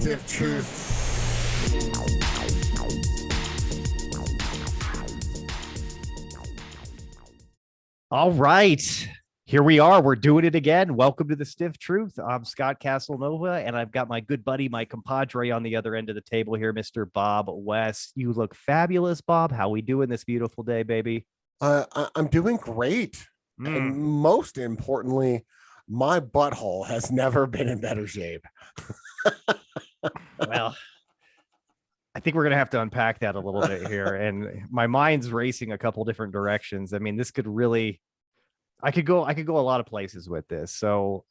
Stiff Truth. All right. Here we are. We're doing it again. Welcome to the Stiff Truth. I'm Scott Casanova, and I've got my good buddy, my compadre on the other end of the table here, Mr. Bob West. You look fabulous, Bob. How we doing this beautiful day, baby? I'm doing great. And most importantly, my butthole has never been in better shape. Well, I think we're going to have to unpack that a little bit here. And my mind's racing a couple different directions. I mean, this could really, I could go a lot of places with this. So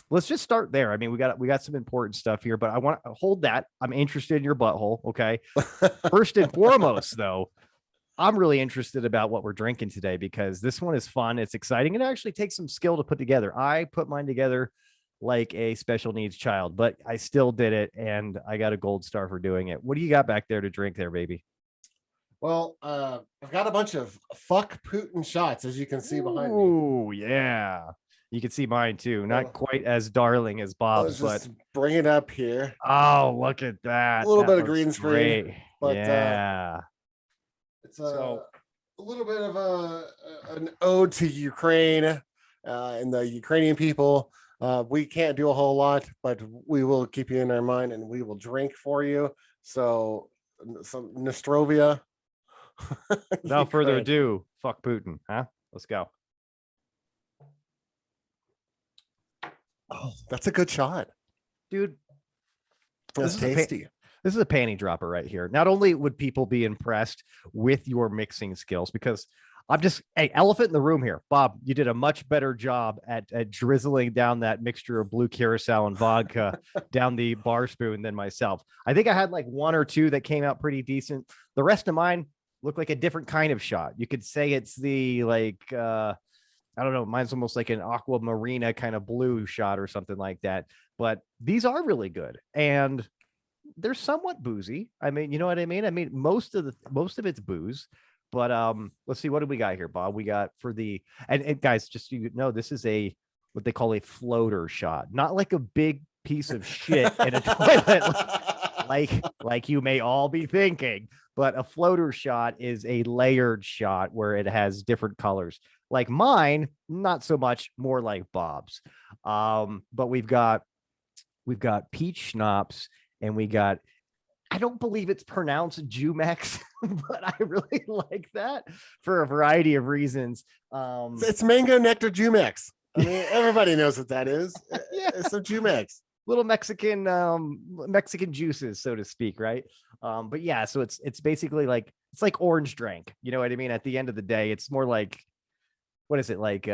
let's just start there. I mean, we got some important stuff here, but I want to hold that. I'm interested in your butthole. Okay. First and foremost, though, I'm really interested about what we're drinking today because this one is fun. It's exciting. It actually takes some skill to put together. I put mine together like a special needs child, but I still did it, and I got a gold star for doing it. What do you got back there to drink there, baby? Well, I've got a bunch of Fuck Putin shots, as you can see behind me. Oh, yeah. You can see mine too. Not quite as darling as Bob's, but bring it up here. Oh, look at that. A little That bit of green screen. Great. But yeah. It's a little bit of an ode to Ukraine and the Ukrainian people. We can't do a whole lot, but we will keep you in our mind and we will drink for you. So some Nostrovia. Without further ado, fuck Putin, huh? Let's go. Oh, that's a good shot. Dude. That's tasty. This is a panty dropper right here. Not only would people be impressed with your mixing skills, because hey, elephant in the room here. Bob, you did a much better job at drizzling down that mixture of blue curacao and vodka down the bar spoon than myself. I think I had like one or two that came out pretty decent. The rest of mine looked like a different kind of shot. You could say it's the I don't know, mine's almost like an aqua marina kind of blue shot or something like that. But these are really good. And they're somewhat boozy. I mean, you know what I mean? I mean, most of it's booze. But let's see, what do we got here, Bob? We got for the and guys, just so you know, this is what they call a floater shot, not like a big piece of shit in a toilet, like you may all be thinking. But a floater shot is a layered shot where it has different colors. Like mine, not so much, more like Bob's. But we've got peach schnapps, and we got, I don't believe it's pronounced Jumex, but I really like that for a variety of reasons. It's mango nectar Jumex. I mean, everybody knows what that is. Yeah. It's a Jumex. Little Mexican juices, so to speak, right? But yeah, so it's basically like, it's like orange drink. You know what I mean? At the end of the day, it's more like, what is it, like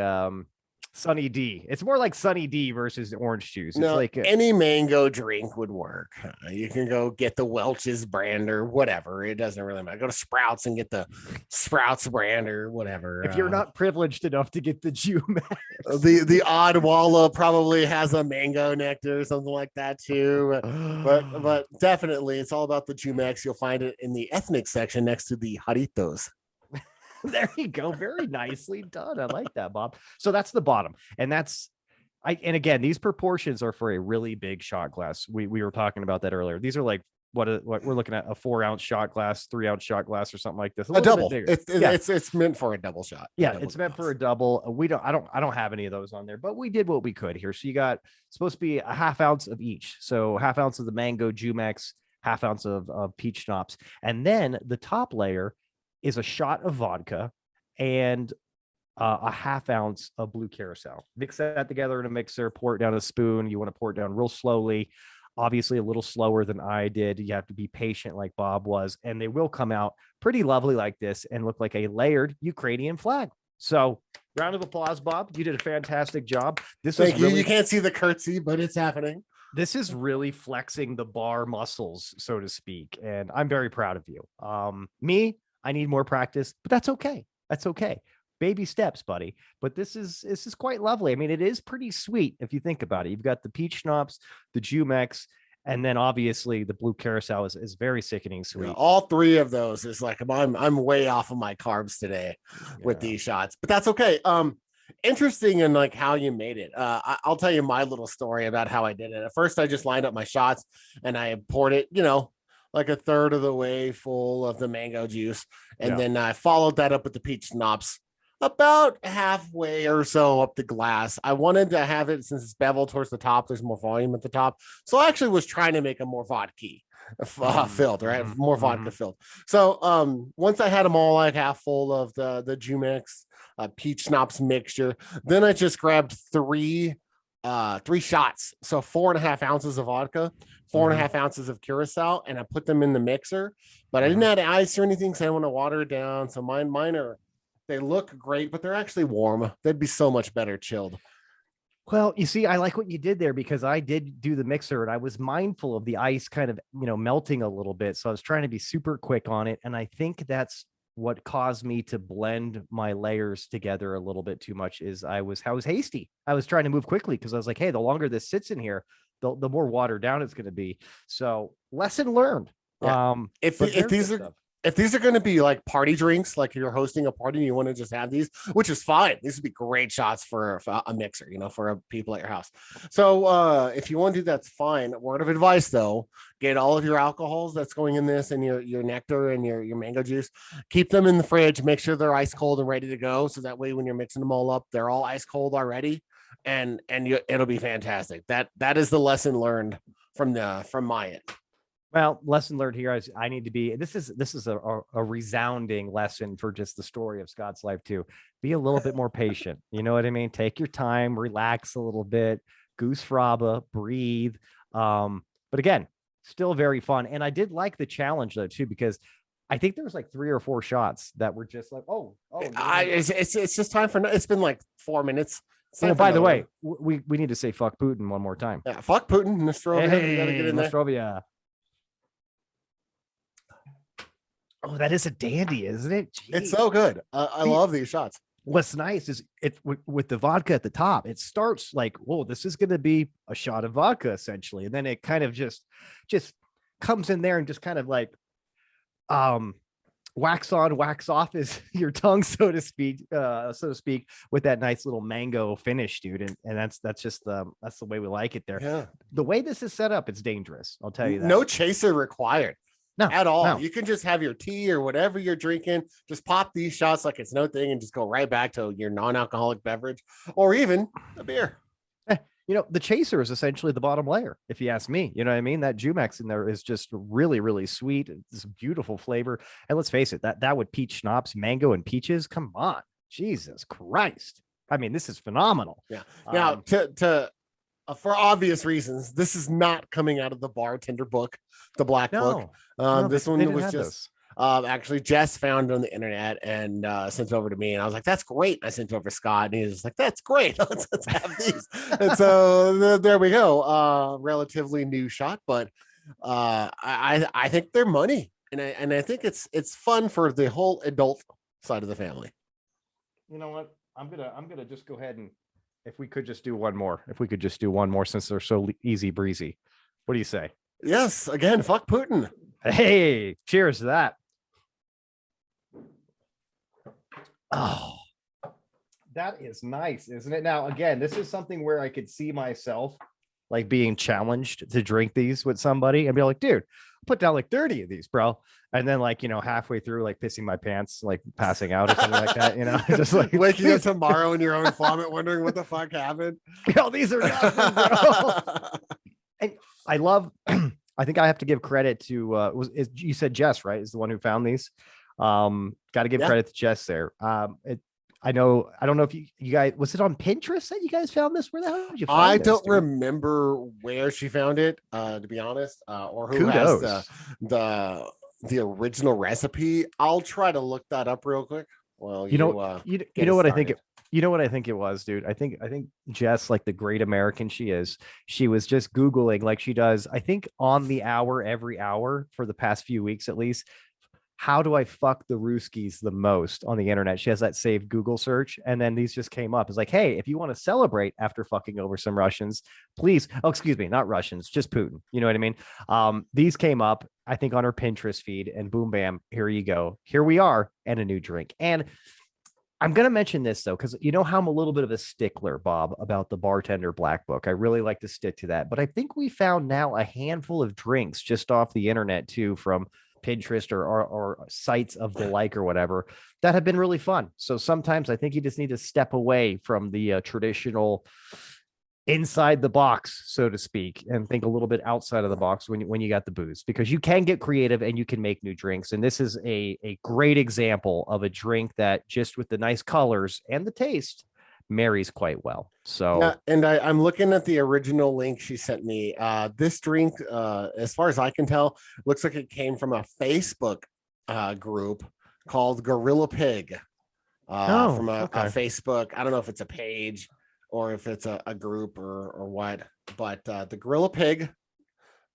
Sunny D? It's more like Sunny D versus orange juice. No, it's like any mango drink would work. You can go get the Welch's brand or whatever. It doesn't really matter. Go to Sprouts and get the Sprouts brand or whatever. If you're not privileged enough to get the Jumex. The Oddwalla probably has a mango nectar or something like that too. But definitely it's all about the Jumex. You'll find it in the ethnic section next to the Jarritos. There you go. Very nicely done. I like that, Bob. So that's the bottom. And and again, these proportions are for a really big shot glass. We were talking about that earlier. These are like what we're looking at, a 4-ounce shot glass, 3-ounce shot glass, or something like this. A double. It's meant for a double shot. Yeah, it's meant for a double. I don't have any of those on there, but we did what we could here. So you got supposed to be a 1/2 ounce of each. So 1/2 ounce of the mango Jumex, 1/2 ounce of peach schnapps, and then the top layer is a shot of vodka and a 1/2 ounce of blue curacao. Mix that together in a mixer, pour it down a spoon. You want to pour it down real slowly, obviously a little slower than I did. You have to be patient like Bob was, and they will come out pretty lovely like this and look like a layered Ukrainian flag. So round of applause, Bob. You did a fantastic job. Thank you. You can't see the curtsy, but it's happening. This is really flexing the bar muscles, so to speak. And I'm very proud of you. I need more practice, but that's okay. That's okay. Baby steps, buddy. But this is quite lovely. I mean, it is pretty sweet if you think about it. You've got the peach schnapps, the Jumex, and then obviously the blue curacao is very sickening sweet. Yeah, all three of those is like I'm way off of my carbs today with these shots, but that's okay. interesting in like how you made it. I'll tell you my little story about how I did it. At first, I just lined up my shots and I poured it, like a third of the way full of the mango juice. And then I followed that up with the peach schnapps about halfway or so up the glass. I wanted to have it, since it's beveled towards the top, there's more volume at the top. So I actually was trying to make a more vodka filled, right? More vodka filled. So once I had them all like half full of the Jumex peach schnapps mixture, then I just grabbed three shots. So 4.5 ounces of vodka, 4.5 ounces of curacao, and I put them in the mixer. But I didn't add ice or anything, because I didn't want to water it down. So mine are, they look great, but they're actually warm. They'd be so much better chilled. Well, you see, I like what you did there, because I did do the mixer and I was mindful of the ice kind of, melting a little bit. So I was trying to be super quick on it. And I think that's what caused me to blend my layers together a little bit too much. Is I was hasty. I was trying to move quickly, because I was like, hey, the longer this sits in here, the more watered down it's going to be. So lesson learned. Yeah. If these are going to be like party drinks, like you're hosting a party and you want to just have these, which is fine. These would be great shots for a mixer, for people at your house. So if you want to do that's fine. Word of advice, though, get all of your alcohols that's going in this and your nectar and your mango juice. Keep them in the fridge. Make sure they're ice cold and ready to go. So that way, when you're mixing them all up, they're all ice cold already, and it'll be fantastic. That is the lesson learned from my end. Well, lesson learned here is I need to be, this is a resounding lesson for just the story of Scott's life too. Be a little bit more patient. You know what I mean? Take your time, relax a little bit, goose fraba, breathe. But again, still very fun. And I did like the challenge though too, because I think there was like 3 or 4 shots that were just like, it's just time for, it's been like 4 minutes. Oh, by the way, we need to say fuck Putin one more time. Yeah, fuck Putin. Nostrovia. Hey, you gotta get in there. Nostrovia. Oh, that is a dandy, isn't it? Jeez. It's so good. I love these shots. What's nice is it with the vodka at the top. It starts like, whoa, this is going to be a shot of vodka essentially, and then it kind of just comes in there and just kind of like wax on, wax off is your tongue, so to speak, with that nice little mango finish, dude. And that's just that's the way we like it there. Yeah. The way this is set up, it's dangerous. I'll tell you that. No chaser required. No, at all. No. You can just have your tea or whatever you're drinking. Just pop these shots like it's no thing and just go right back to your non-alcoholic beverage or even a beer. The chaser is essentially the bottom layer, if you ask me. You know what I mean? That Jumex in there is just really, really sweet. It's a beautiful flavor. And let's face it, that with peach schnapps, mango and peaches. Come on. Jesus Christ. I mean, this is phenomenal. Yeah. Now, for obvious reasons, this is not coming out of the bartender book, the black book. This one was just actually Jess found it on the internet and sent it over to me, and I was like, that's great. I sent it over to Scott, and he was like, that's great. Let's have these. And so there we go. Relatively new shot, but I think they're money, and I think it's fun for the whole adult side of the family. You know what? I'm gonna just go ahead and if we could just do one more since they're so easy breezy. What do you say? Yes. Again, fuck Putin. Hey, cheers to that. Oh, that is nice, isn't it? Now, again, this is something where I could see myself like being challenged to drink these with somebody and be like, dude, put down like 30 of these, bro. And then like, halfway through, like pissing my pants, like passing out or something like that, just like waking up tomorrow in your own vomit, wondering what the fuck happened. These are nothing, bro. And I love, I think I have to give credit to, you said Jess, right? Is the one who found these. Got to give credit to Jess there. I don't know if you guys, was it on Pinterest that you guys found this? Where the hell did you find this? I don't remember where she found it, to be honest, or who has the original recipe. I'll try to look that up real quick. Well, you know what I think it was, dude. I think Jess, like the great American she is, she was just Googling like she does, I think on the hour, every hour for the past few weeks, at least. How do I fuck the Ruskies the most on the internet? She has that saved Google search. And then these just came up. It's like, hey, if you want to celebrate after fucking over some Russians, please. Oh, excuse me, not Russians, just Putin. You know what I mean? These came up, I think, on her Pinterest feed, and boom, bam, here you go. Here we are, and a new drink. And I'm going to mention this though, because you know how I'm a little bit of a stickler, Bob, about the bartender black book. I really like to stick to that. But I think we found now a handful of drinks just off the internet too, from Pinterest or sites of the like or whatever, that have been really fun. So sometimes I think you just need to step away from the traditional inside the box, so to speak, and think a little bit outside of the box when you got the booze, because you can get creative and you can make new drinks. And this is a great example of a drink that just with the nice colors and the taste marries quite well. So yeah, and I'm looking at the original link she sent me. This drink, as far as I can tell, looks like it came from a Facebook group called Gorilla Pig. From a Facebook. I don't know if it's a page or if it's a group or what, but the Gorilla Pig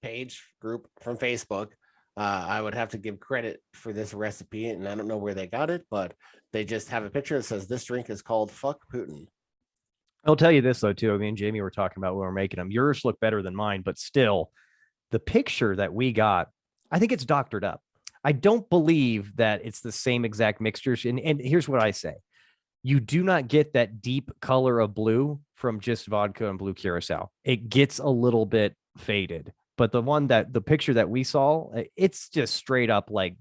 page group from Facebook, I would have to give credit for this recipe, and I don't know where they got it, but they just have a picture that says this drink is called Fuck Putin. I'll tell you this though too. I mean, Jamie, were talking about when we're making them. Yours look better than mine, but still, the picture that we got, I think it's doctored up. I don't believe that it's the same exact mixtures. And here's what I say. You do not get that deep color of blue from just vodka and blue curacao. It gets a little bit faded, but the picture that we saw, it's just straight up like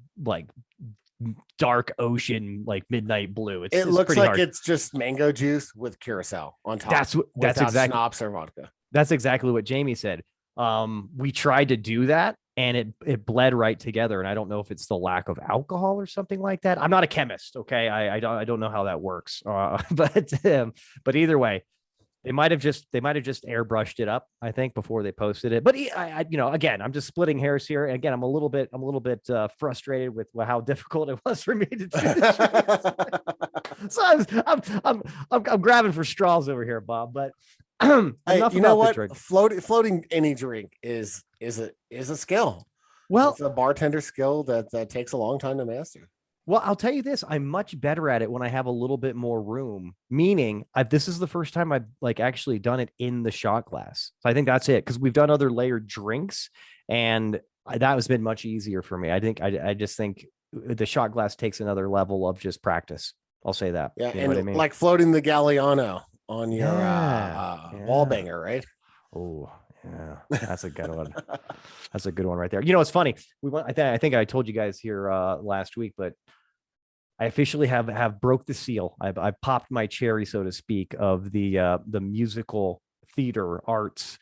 dark ocean, like midnight blue. It looks like hard. It's just mango juice with curacao on top. That's exactly schnapps or vodka. That's exactly what Jamie said. We tried to do that and it bled right together. And I don't know if it's the lack of alcohol or something like that. I'm not a chemist. Okay. I don't know how that works. But either way, they might have just airbrushed it up, I think, before they posted it. But again, I'm just splitting hairs here. And again, I'm a little bit frustrated with how difficult it was for me to do this. So I'm grabbing for straws over here, Bob. But hey, you know what? Floating any drink is a skill. Well, it's a bartender skill that takes a long time to master. Well, I'll tell you this, I'm much better at it when I have a little bit more room, meaning this is the first time I've actually done it in the shot glass. So I think that's it, because we've done other layered drinks and that has been much easier for me. I just think the shot glass takes another level of just practice. I'll say that. Yeah. You know what I mean? Like floating the Galliano on your wall banger, right? Oh, yeah, that's a good one. That's a good one right there. You know, it's funny. I think I told you guys here last week, but I officially have broke the seal. I popped my cherry, so to speak, of the musical theater arts,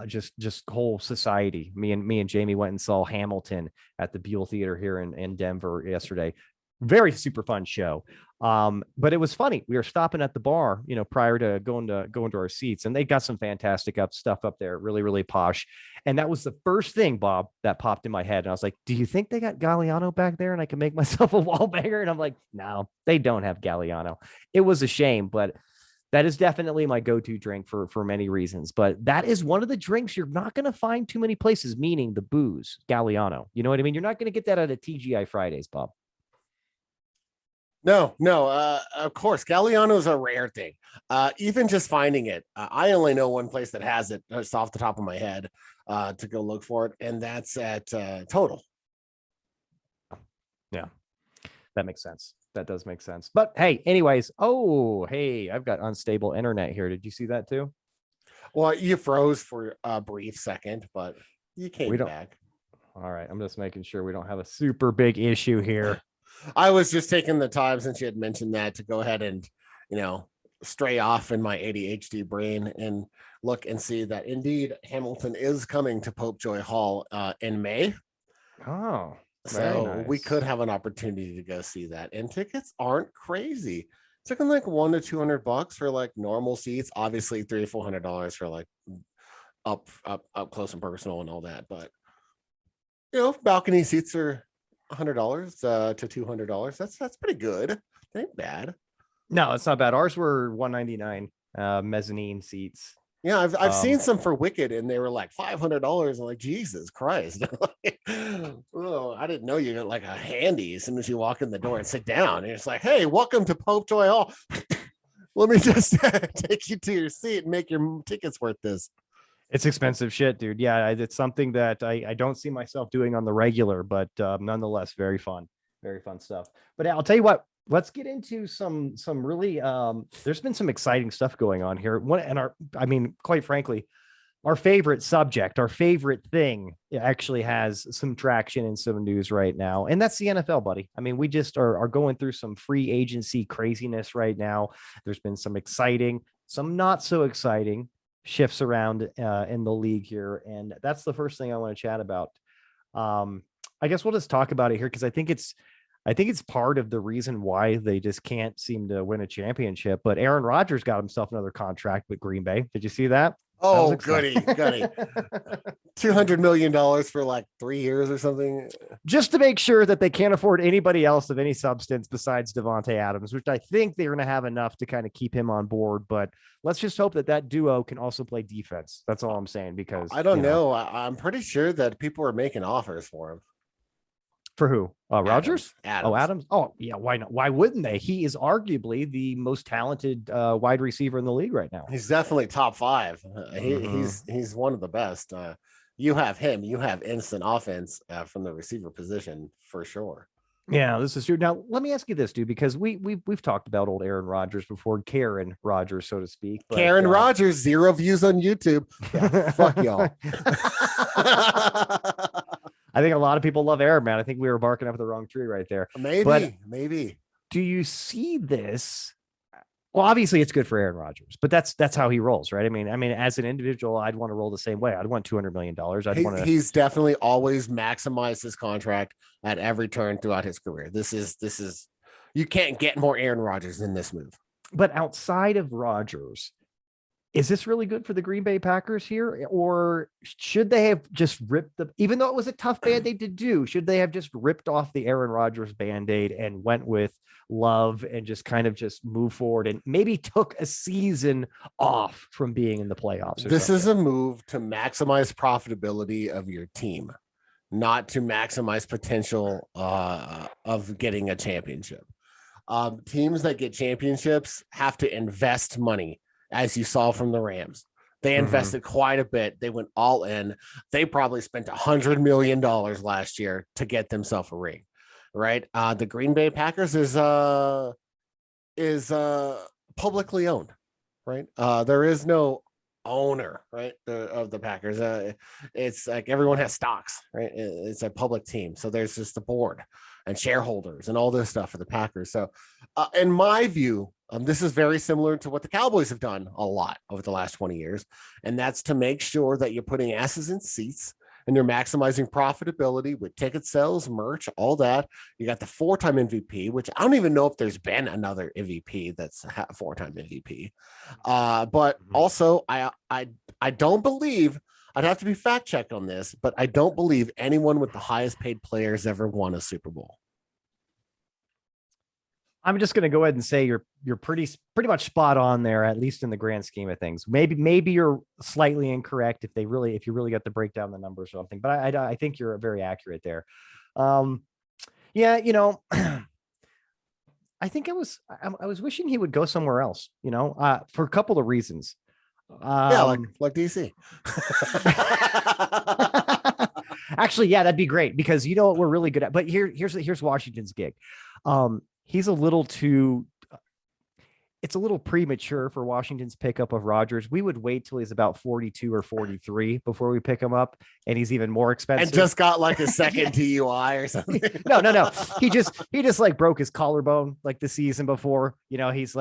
just whole society. Me and Jamie went and saw Hamilton at the Buell Theater here in Denver yesterday. Very super fun show. But it was funny. We were stopping at the bar, prior to going to our seats, and they got some fantastic stuff up there, really, really posh. And that was the first thing, Bob, that popped in my head. And I was like, do you think they got Galliano back there and I can make myself a wall banger? And I'm like, no, they don't have Galliano. It was a shame, but that is definitely my go-to drink for many reasons. But that is one of the drinks you're not going to find too many places, meaning the booze, Galliano. You know what I mean? You're not going to get that at a TGI Fridays, Bob. No, of course, Galliano is a rare thing. Even just finding it, I only know one place that has it just off the top of my head to go look for it, and that's at Total. Yeah, that makes sense. That does make sense. But hey, anyways, I've got unstable internet here. Did you see that too? Well, you froze for a brief second, but you came back. All right, I'm just making sure we don't have a super big issue here. I was just taking the time, since you had mentioned that, to go ahead and, stray off in my ADHD brain and look and see that indeed Hamilton is coming to Popejoy Hall in May. Oh, so nice. We could have an opportunity to go see that. And tickets aren't crazy. It's looking like $100 to $200 for like normal seats. Obviously $300 to $400 for like up close and personal and all that. But, balcony seats are $100 to $200. That's pretty good. That ain't bad. No, it's not bad. Ours were $199 mezzanine seats. Yeah, I've seen some for Wicked, and they were like $500. I'm like, Jesus Christ! Oh, I didn't know you got like a handy as soon as you walk in the door and sit down. And it's like, hey, welcome to Popejoy Hall. Let me just take you to your seat and make your tickets worth this. It's expensive shit, dude. Yeah, it's something that I don't see myself doing on the regular, but nonetheless, very fun stuff. But I'll tell you what, let's get into some really there's been some exciting stuff going on here. Quite frankly, our favorite subject, our favorite thing actually has some traction and some news right now. And that's the NFL, buddy. I mean, we just are going through some free agency craziness right now. There's been some exciting, some not so exciting shifts around in the league here. And that's the first thing I want to chat about. I guess we'll just talk about it here because I think it's part of the reason why they just can't seem to win a championship. But Aaron Rodgers got himself another contract with Green Bay. Did you see that? Oh, goody. $200 million for like 3 years or something. Just to make sure that they can't afford anybody else of any substance besides Devontae Adams, which I think they're going to have enough to kind of keep him on board. But let's just hope that duo can also play defense. That's all I'm saying, because I don't know. I'm pretty sure that people are making offers for him. For who? Rodgers? Adams. Oh, Adams. Oh, yeah. Why not? Why wouldn't they? He is arguably the most talented wide receiver in the league right now. He's definitely top 5. He's one of the best. You have him. You have instant offense from the receiver position for sure. Yeah, this is true. Now, let me ask you this, dude, because we've talked about old Aaron Rodgers before, Karen Rodgers, so to speak. But, Karen Rodgers, 0 views on YouTube. Yeah, fuck y'all. I think a lot of people love Aaron, man. I think we were barking up the wrong tree right there. Maybe. Do you see this? Well, obviously it's good for Aaron Rodgers, but that's how he rolls, right? I mean, as an individual, I'd want to roll the same way. I'd want $200 million. He's definitely always maximized his contract at every turn throughout his career. This is you can't get more Aaron Rodgers than this move. But outside of Rodgers, is this really good for the Green Bay Packers here? Or should they have just even though it was a tough Band-Aid to do, should they have just ripped off the Aaron Rodgers Band-Aid and went with Love and just kind of just move forward and maybe took a season off from being in the playoffs? This is a move to maximize profitability of your team, not to maximize potential of getting a championship. Teams that get championships have to invest money, as you saw from the Rams. They invested quite a bit. They went all in. They probably spent $100 million last year to get themselves a ring, right? The Green Bay Packers is publicly owned, right? There is no owner, right, of the Packers. It's like everyone has stocks, right? It's a public team. So there's just the board and shareholders and all this stuff for the Packers. So in my view, this is very similar to what the Cowboys have done a lot over the last 20 years. And that's to make sure that you're putting asses in seats and you're maximizing profitability with ticket sales, merch, all that. You got the 4-time MVP, which I don't even know if there's been another MVP that's a 4-time MVP. But also I don't believe, I'd have to be fact checked on this, but I don't believe anyone with the highest paid players ever won a Super Bowl. I'm just going to go ahead and say you're pretty much spot on there, at least in the grand scheme of things. Maybe you're slightly incorrect if you really got to break down the numbers or something, but I think you're very accurate there. Yeah, I think I was wishing he would go somewhere else, for a couple of reasons. Like DC. Actually, yeah, that'd be great because you know what we're really good at. But here's Washington's gig. He's a little too. It's a little premature for Washington's pickup of Rodgers. We would wait till he's about 42 or 43 before we pick him up, and he's even more expensive. And just got like a second DUI or something. No. He just like broke his collarbone like the season before. He's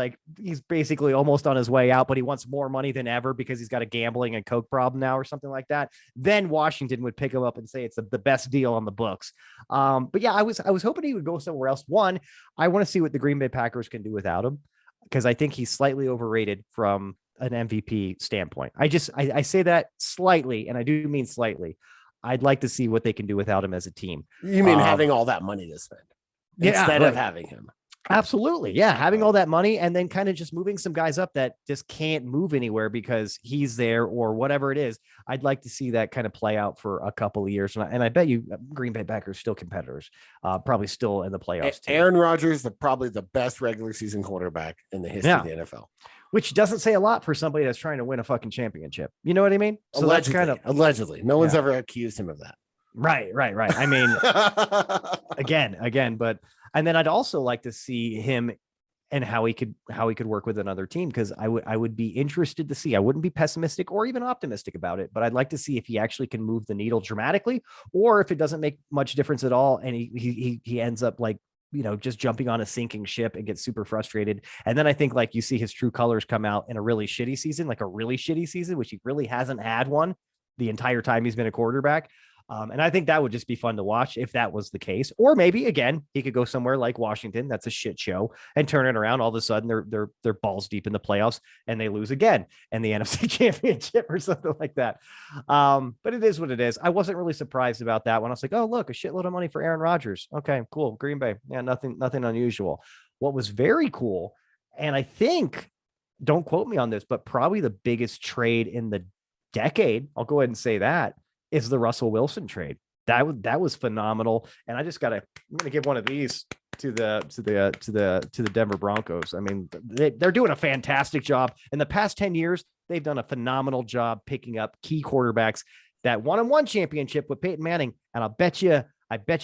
basically almost on his way out, but he wants more money than ever because he's got a gambling and coke problem now or something like that. Then Washington would pick him up and say it's the best deal on the books. But yeah, I was hoping he would go somewhere else. One, I want to see what the Green Bay Packers can do without him, because I think he's slightly overrated from an MVP standpoint. I say that slightly, and I do mean slightly. I'd like to see what they can do without him as a team. You mean having all that money to spend instead of having him? Absolutely. Yeah. Having all that money and then kind of just moving some guys up that just can't move anywhere because he's there or whatever it is. I'd like to see that kind of play out for a couple of years. And I bet you Green Bay Packers still competitors, probably still in the playoffs. Aaron Rodgers, probably the best regular season quarterback in the history of the NFL. Which doesn't say a lot for somebody that's trying to win a fucking championship. You know what I mean? So allegedly. No one's ever accused him of that. Right. I mean, again, but And then I'd also like to see him and how he could work with another team, because I would be interested to see. I wouldn't be pessimistic or even optimistic about it, but I'd like to see if he actually can move the needle dramatically, or if it doesn't make much difference at all, and he ends up like, just jumping on a sinking ship and gets super frustrated. And then I think like you see his true colors come out in a really shitty season, which he really hasn't had one the entire time he's been a quarterback. And I think that would just be fun to watch if that was the case. Or maybe again, he could go somewhere like Washington, that's a shit show, and turn it around. All of a sudden they're balls deep in the playoffs and they lose again in the NFC Championship or something like that. But it is what it is. I wasn't really surprised about that when I was like, oh, look, a shitload of money for Aaron Rodgers. Okay, cool. Green Bay. Yeah, nothing unusual. What was very cool, and I think, don't quote me on this, but probably the biggest trade in the decade, I'll go ahead and say that, is the Russell Wilson trade. That was phenomenal. And I'm going to give one of these to the Denver Broncos. I mean, they're doing a fantastic job. In the past 10 years, they've done a phenomenal job picking up key quarterbacks. That 1-on-1 championship with Peyton Manning. And I bet you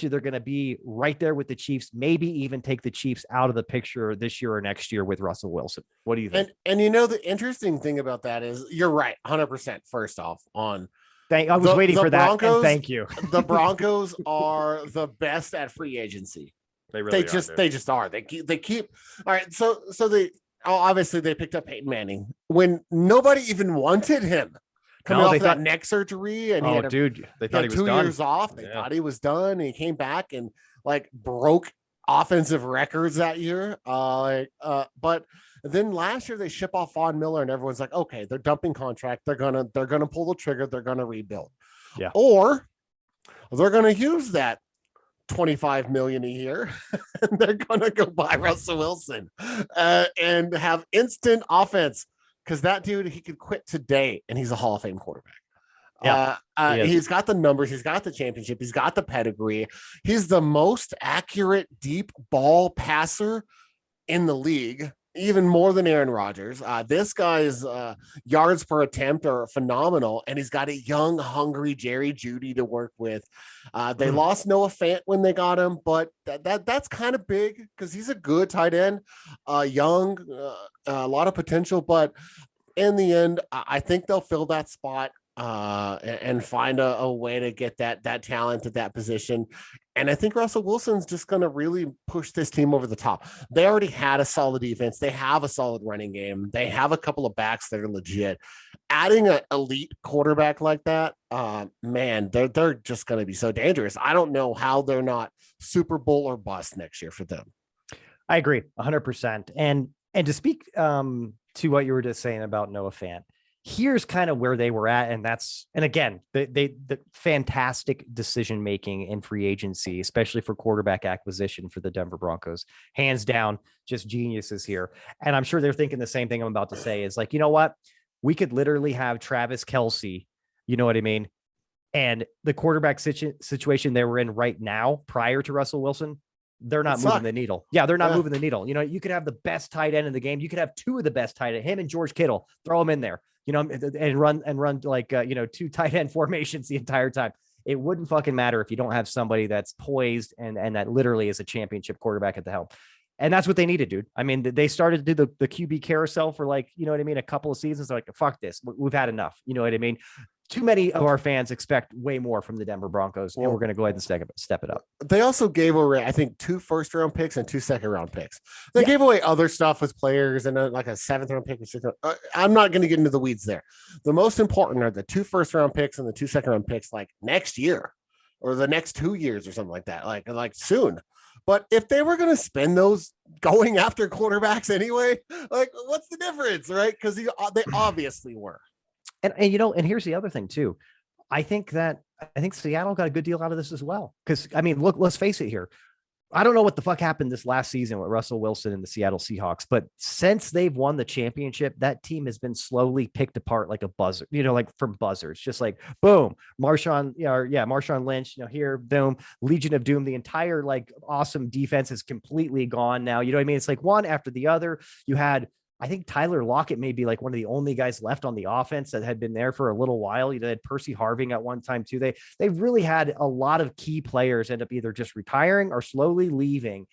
they're going to be right there with the Chiefs, maybe even take the Chiefs out of the picture this year or next year with Russell Wilson. What do you think? And the interesting thing about that is you're right. 100%. First off, on I was waiting for that. And thank you. The Broncos are the best at free agency. They really they just are. They keep all right. So they obviously they picked up Peyton Manning when nobody even wanted him coming off that neck surgery, and they thought he was 2 done. years off. They thought he was done, and he came back and like broke offensive records that year. But then last year they ship off Von Miller, and everyone's like, okay, they're dumping contract. They're gonna pull the trigger. They're gonna rebuild. Yeah. Or they're gonna use that $25 million a year. And they're gonna go buy Russell Wilson and have instant offense, because that dude, he could quit today and he's a Hall of Fame quarterback. Yeah, he's got the numbers, he's got the championship, he's got the pedigree. He's the most accurate deep ball passer in the league, even more than Aaron Rodgers. This guy's yards per attempt are phenomenal, and he's got a young, hungry Jerry Jeudy to work with. They lost Noah Fant when they got him, but that's kind of big because he's a good tight end, young, a lot of potential. But in the end, I think they'll fill that spot and find a way to get that talent at that position. And I think Russell Wilson's just going to really push this team over the top. They already had a solid defense. They have a solid running game. They have a couple of backs that are legit. Adding an elite quarterback like that, man, they're just going to be so dangerous. I don't know how they're not Super Bowl or bust next year for them. I agree 100%. And to speak to what you were just saying about Noah Fant, here's kind of where they were at. And again, the fantastic decision making in free agency, especially for quarterback acquisition for the Denver Broncos, hands down, just geniuses here. And I'm sure they're thinking the same thing I'm about to say is like, you know what? We could literally have Travis Kelce, you know what I mean? And the quarterback situation they were in right now, prior to Russell Wilson, they're not moving the needle. Yeah, they're not moving the needle. You know, you could have the best tight end in the game. You could have two of the best tight end, him and George Kittle, throw them in there, you know, and run like, two tight end formations the entire time. It wouldn't fucking matter if you don't have somebody that's poised and that literally is a championship quarterback at the helm. And that's what they needed, dude. I mean, they started to do the QB carousel for like, you know what I mean? A couple of seasons. They're like, fuck this. We've had enough. You know what I mean? Too many of our fans expect way more from the Denver Broncos, and we're going to go ahead and step it up. They also gave away, I think, 2 first-round picks and 2 second-round picks. They gave away other stuff with players and like a 7th-round pick. I'm not going to get into the weeds there. The most important are the 2 first-round picks and the 2 second-round picks, like next year or the next 2 years or something like that, like soon. But if they were going to spend those going after quarterbacks anyway, like what's the difference, right? Because they obviously were. And and here's the other thing too. I think Seattle got a good deal out of this as well. Because I mean, look, let's face it here. I don't know what the fuck happened this last season with Russell Wilson and the Seattle Seahawks, but since they've won the championship, that team has been slowly picked apart like a buzzer, like from buzzers, just like boom, Marshawn Lynch, here, boom, Legion of Doom. The entire like awesome defense is completely gone now. You know what I mean? It's like one after the other. You had, I think Tyler Lockett may be like one of the only guys left on the offense that had been there for a little while. You had Percy Harving at one time too. They really had a lot of key players end up either just retiring or slowly leaving.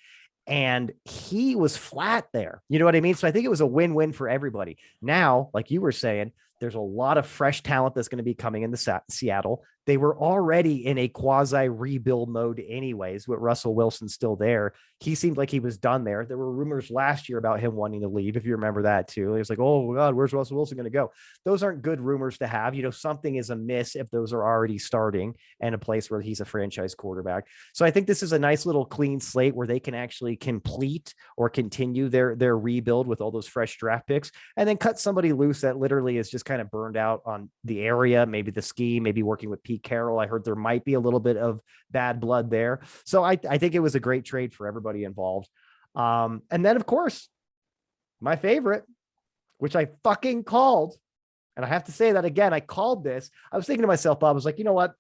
and he was flat there. You know what I mean? So I think it was a win-win for everybody. Now, like you were saying, there's a lot of fresh talent that's going to be coming into Seattle. They were already in a quasi rebuild mode anyways, with Russell Wilson still there. He seemed like he was done there. There were rumors last year about him wanting to leave, if you remember that too. It was like, oh God, where's Russell Wilson going to go? Those aren't good rumors to have. You know, something is amiss if those are already starting and a place where he's a franchise quarterback. So I think this is a nice little clean slate where they can actually complete or continue their rebuild with all those fresh draft picks, and then cut somebody loose that literally is just kind of burned out on the area, maybe the scheme, maybe working with Pete Carroll. I heard there might be a little bit of bad blood there. So I think it was a great trade for everybody involved. And then, of course, my favorite, which I fucking called, and I have to say that again, I called this. I was thinking to myself, Bob, I was like, you know what?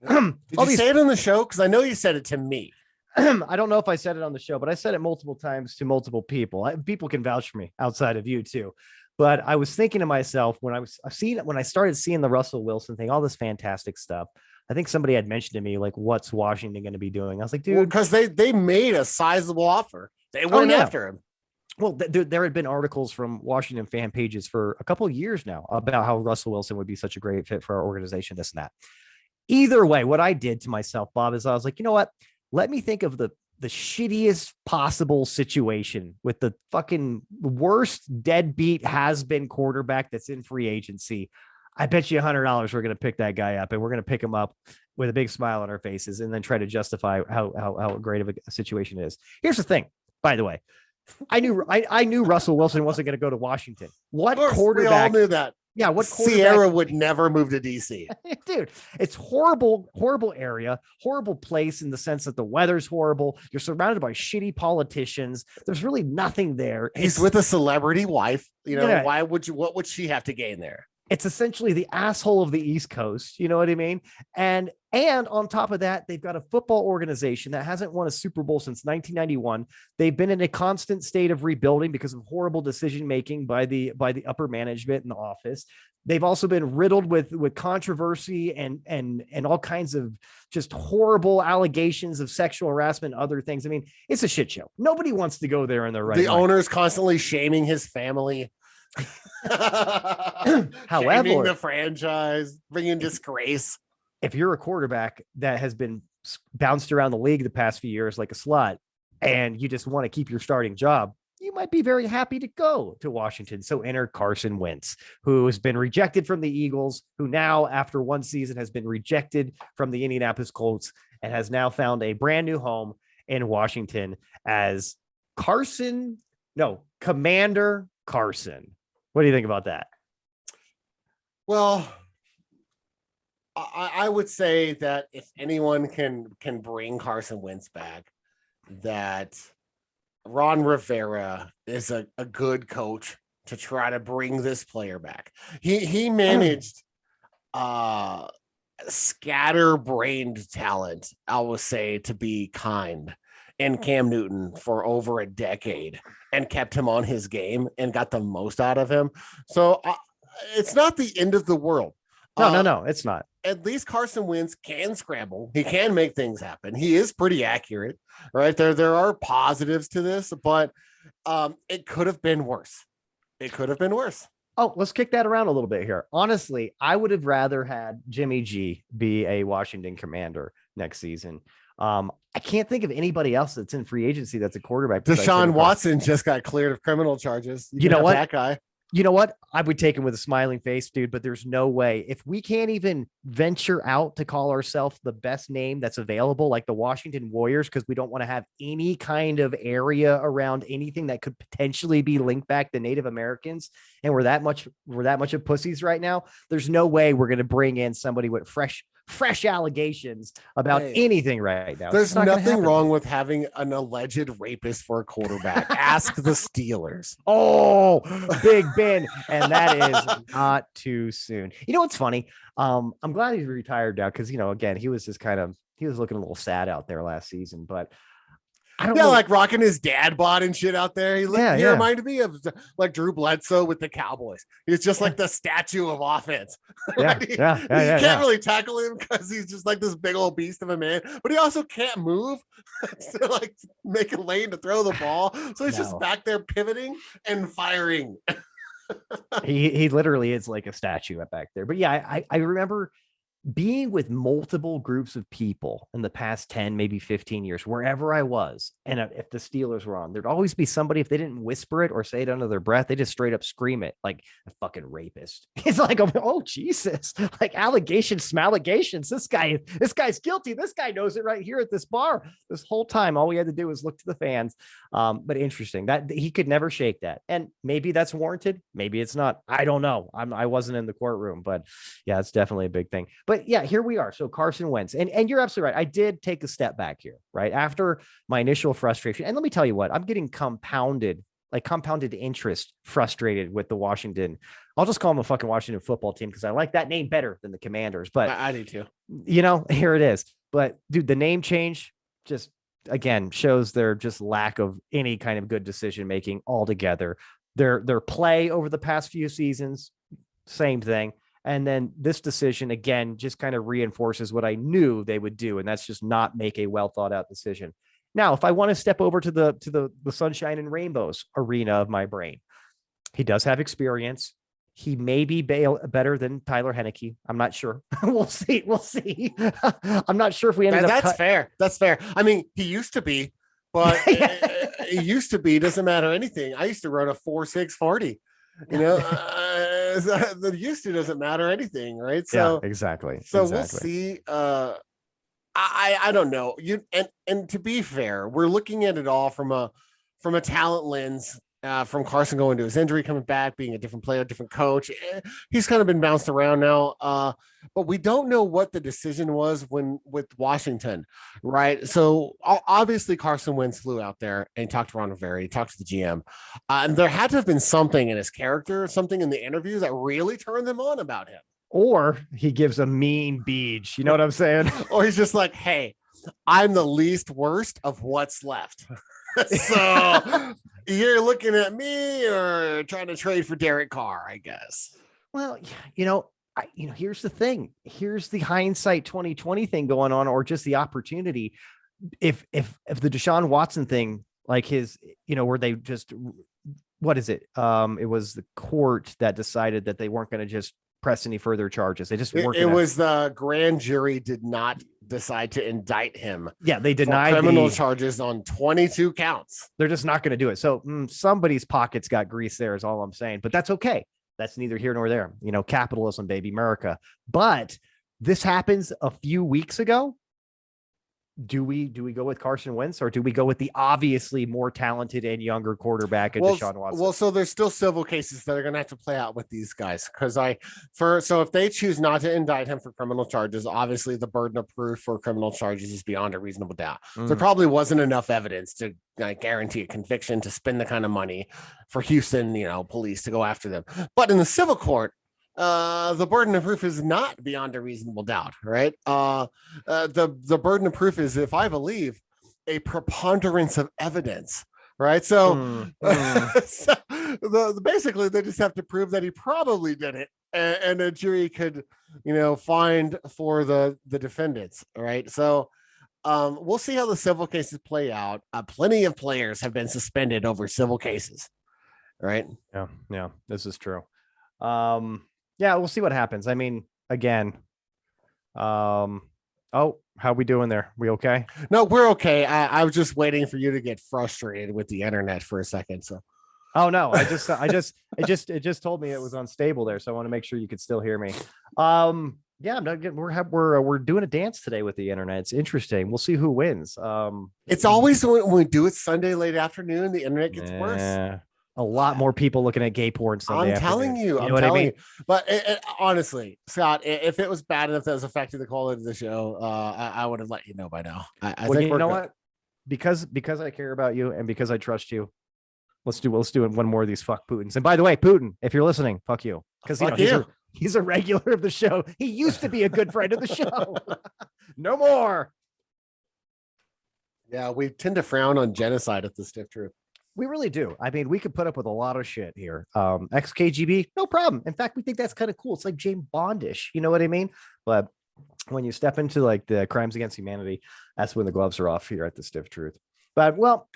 Did you say it on the show? Because I know you said it to me. I don't know if I said it on the show, but I said it multiple times to multiple people. People can vouch for me outside of you too. But I was thinking to myself when I started seeing the Russell Wilson thing, all this fantastic stuff. I think somebody had mentioned to me, like, what's Washington going to be doing? I was like, dude, because they made a sizable offer. They went after him. Well, there had been articles from Washington fan pages for a couple of years now about how Russell Wilson would be such a great fit for our organization, this and that. Either way, what I did to myself, Bob, is I was like, you know what? Let me think of the shittiest possible situation with the fucking worst deadbeat has-been quarterback that's in free agency. I bet you $100 we're going to pick that guy up, and we're going to pick him up with a big smile on our faces and then try to justify how great of a situation it is. Here's the thing, by the way. I knew Russell Wilson wasn't going to go to Washington. What quarterback? We all knew that. Yeah, what Sierra would never move to DC. Dude, it's horrible area, horrible place in the sense that the weather's horrible. You're surrounded by shitty politicians. There's really nothing there. He's with a celebrity wife. You know, why would you? What would she have to gain there? It's essentially the asshole of the East Coast. You know what I mean? And on top of that, they've got a football organization that hasn't won a Super Bowl since 1991. They've been in a constant state of rebuilding because of horrible decision-making by the upper management in the office. They've also been riddled with controversy and all kinds of just horrible allegations of sexual harassment, and other things. I mean, it's a shit show. Nobody wants to go there in their right mind. The owner's constantly shaming his family. However, the franchise, bringing disgrace. If you're a quarterback that has been bounced around the league the past few years like a slut, and you just want to keep your starting job, you might be very happy to go to Washington. So enter Carson Wentz, who has been rejected from the Eagles, who now, after one season, has been rejected from the Indianapolis Colts and has now found a brand new home in Washington as Commander Carson. What do you think about that? Well, I would say that if anyone can bring Carson Wentz back, that Ron Rivera is a good coach to try to bring this player back. He managed scatterbrained talent, I will say, to be kind, in Cam Newton for over a decade and kept him on his game and got the most out of him. So it's not the end of the world. No, it's not. At least Carson Wentz can scramble. He can make things happen. He is pretty accurate, right? There are positives to this, but it could have been worse. It could have been worse. Oh, let's kick that around a little bit here. Honestly, I would have rather had Jimmy G be a Washington Commander next season. I can't think of anybody else that's in free agency that's a quarterback. Deshaun Watson just got cleared of criminal charges. You know what? That guy. You know what? I would take him with a smiling face, dude, but there's no way. If we can't even venture out to call ourselves the best name that's available, like the Washington Warriors, because we don't want to have any kind of area around anything that could potentially be linked back to Native Americans, and we're that much of pussies right now, there's no way we're going to bring in somebody with fresh allegations about anything right now. There's nothing wrong with having an alleged rapist for a quarterback. Ask the Steelers. Oh, Big Ben. And that is not too soon. You know what's funny? I'm glad he's retired now because, again, he was looking a little sad out there last season. But I don't Yeah, know. like rocking his dad bod and shit out there. He reminded me of like Drew Bledsoe with the Cowboys. He's just like the statue of offense. Yeah, Right? yeah, You can't really tackle him because he's just like this big old beast of a man, but he also can't move to like make a lane to throw the ball. So he's just back there pivoting and firing. He literally is like a statue back there. But yeah, I remember being with multiple groups of people in the past 10, maybe 15 years, wherever I was. And if the Steelers were on, there'd always be somebody, if they didn't whisper it or say it under their breath, they just straight up scream it like a fucking rapist. It's like, oh, Jesus, like allegations, smallegations. This guy's guilty. This guy knows it right here at this bar. This whole time, all we had to do was look to the fans. But interesting that he could never shake that. And maybe that's warranted. Maybe it's not. I don't know. I wasn't in the courtroom, but yeah, it's definitely a big thing. But yeah, here we are. So Carson Wentz, and you're absolutely right. I did take a step back here, right? After my initial frustration. And let me tell you what, I'm getting compounded interest frustrated with the Washington. I'll just call them a fucking Washington football team because I like that name better than the Commanders. But I do too. Here it is. But dude, the name change just again shows their just lack of any kind of good decision making altogether. Their play over the past few seasons, same thing. And then this decision, again, just kind of reinforces what I knew they would do. And that's just not make a well thought out decision. Now, if I want to step over to the sunshine and rainbows arena of my brain, he does have experience. He may be better than Tyler Heineke. I'm not sure. We'll see. I'm not sure if we ended up. That's fair. That's fair. I mean, he used to be, but it used to be. Doesn't matter anything. I used to run a 4.6 40. The used to doesn't matter anything, right? So yeah, exactly. We'll see. I don't know. And to be fair, we're looking at it all from a talent lens. From Carson going to his injury, coming back, being a different player, different coach. He's kind of been bounced around now. But we don't know what the decision was with Washington, right? So obviously Carson Wentz flew out there and talked to Ron Rivera, he talked to the GM. And there had to have been something in his character, something in the interview that really turned them on about him. Or he gives a mean beach. You know what I'm saying? Or he's just like, hey, I'm the least worst of what's left. So you're looking at me or trying to trade for Derek Carr, I guess. Well, here's the thing. Here's the hindsight 2020 thing going on, or just the opportunity. If the Deshaun Watson thing, like his, where they just, what is it? It was the court that decided that they weren't going to just press any further charges. They just weren't. It was the grand jury did not decide to indict him. Yeah, they denied criminal charges on 22 counts. They're just not going to do it. So somebody's pockets got grease there is all I'm saying, but that's okay. That's neither here nor there. Capitalism, baby, America. But this happens a few weeks ago. Do we go with Carson Wentz, or do we go with the obviously more talented and younger quarterback in Deshaun Watson? Well, so there's still civil cases that are going to have to play out with these guys. So if they choose not to indict him for criminal charges, obviously the burden of proof for criminal charges is beyond a reasonable doubt. There probably wasn't enough evidence to guarantee a conviction to spend the kind of money for Houston, police to go after them. But in the civil court, the burden of proof is not beyond a reasonable doubt, right? The burden of proof is, if I believe, a preponderance of evidence, right? So, basically, they just have to prove that he probably did it, and a jury could, find for the defendants, right? So, we'll see how the civil cases play out. Plenty of players have been suspended over civil cases, right? Yeah, this is true. Yeah, we'll see what happens. I mean, again, how we doing there? We okay? No, we're okay. I was just waiting for you to get frustrated with the internet for a second. So, oh no, it just told me it was unstable there. So I want to make sure you could still hear me. Yeah, I'm not getting, we're doing a dance today with the internet. It's interesting. We'll see who wins. It's always when we do it Sunday late afternoon, the internet gets worse. A lot more people looking at gay porn Sunday. I'm telling you. I'm telling you. But honestly, Scott, if it was bad enough that was affecting the quality of the show, I would have let you know by now. I think you know what? Because I care about you and because I trust you, let's do one more of these fuck Putins. And by the way, Putin, if you're listening, fuck you, because he's a regular of the show. He used to be a good friend of the show. No more. Yeah, we tend to frown on genocide at the Stiff Truth. We really do. I mean, we could put up with a lot of shit here. XKGB, no problem. In fact, we think that's kind of cool. It's like James Bondish. You know what I mean? But when you step into like the crimes against humanity, that's when the gloves are off here at the Stiff Truth. But well,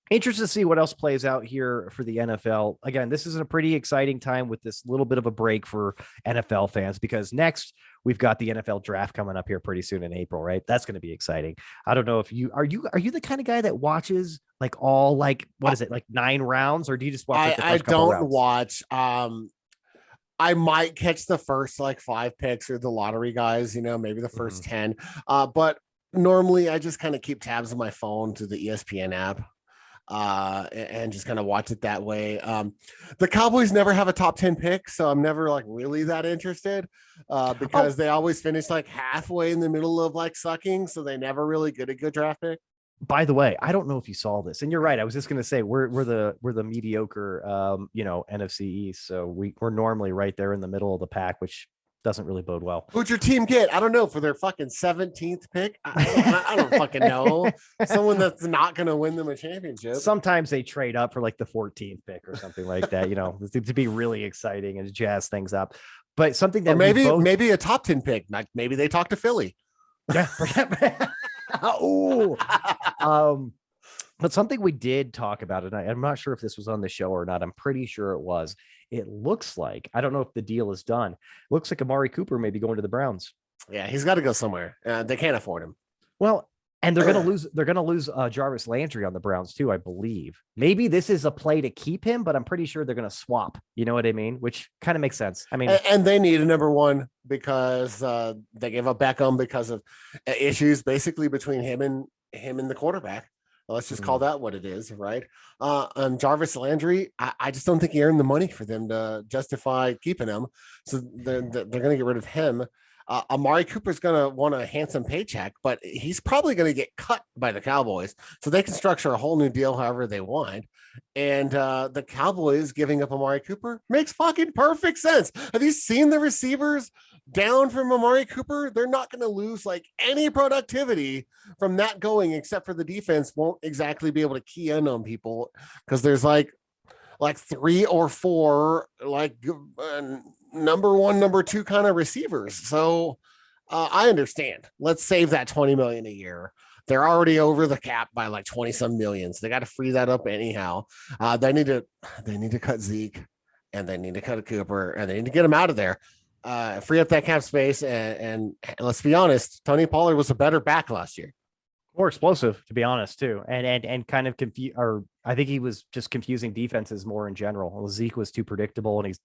interested to see what else plays out here for the NFL. Again, this is a pretty exciting time with this little bit of a break for NFL fans, because next we've got the NFL draft coming up here pretty soon in April, right? That's going to be exciting. I don't know if you are the kind of guy that watches like all like, what is it, like 9 rounds, or do you just watch? Like, I don't watch. I might catch the first like 5 picks or the lottery guys, maybe the first 10. But normally I just kind of keep tabs on my phone through the ESPN app. And just kind of watch it that way. The Cowboys never have a top 10 pick, so I'm never like really that interested because they always finish like halfway in the middle of like sucking, so they never really get a good draft pick. By the way, I don't know if you saw this, and you're right. I was just going to say we're the mediocre, NFC East, so we're normally right there in the middle of the pack, which doesn't really bode well. Who'd your team get? I don't know, for their fucking 17th pick. I don't fucking know. Someone that's not going to win them a championship. Sometimes they trade up for like the 14th pick or something like that, to be really exciting and jazz things up. But something that maybe a top 10 pick. Like maybe they talk to Philly. Yeah. But something we did talk about, and I'm not sure if this was on the show or not. I'm pretty sure it was. It looks like, I don't know if the deal is done. Looks like Amari Cooper may be going to the Browns. Yeah, he's got to go somewhere. They can't afford him. Well, and they're going to lose. They're going to lose Jarvis Landry on the Browns too, I believe. Maybe this is a play to keep him, but I'm pretty sure they're going to swap. You know what I mean? Which kind of makes sense. I mean, and they need a number one because they gave up Beckham because of issues basically between him and the quarterback. Let's just call that what it is, right? Jarvis Landry, I just don't think he earned the money for them to justify keeping him. So they're going to get rid of him. Amari Cooper's going to want a handsome paycheck, but he's probably going to get cut by the Cowboys. So they can structure a whole new deal however they want. And the Cowboys giving up Amari Cooper makes fucking perfect sense. Have you seen the receivers down from Amari Cooper? They're not going to lose like any productivity from that going, except for the defense won't exactly be able to key in on people because there's like 3 or 4 like number 1, number 2 kind of receivers. So I understand. Let's save that $20 million a year. They're already over the cap by like 20 some millions. They got to free that up anyhow. They need to cut Zeke, and they need to cut a Cooper, and they need to get him out of there. Free up that cap space, and let's be honest, Tony Pollard was a better back last year. More explosive, to be honest, too, and kind of confused. Or I think he was just confusing defenses more in general. Well, Zeke was too predictable, and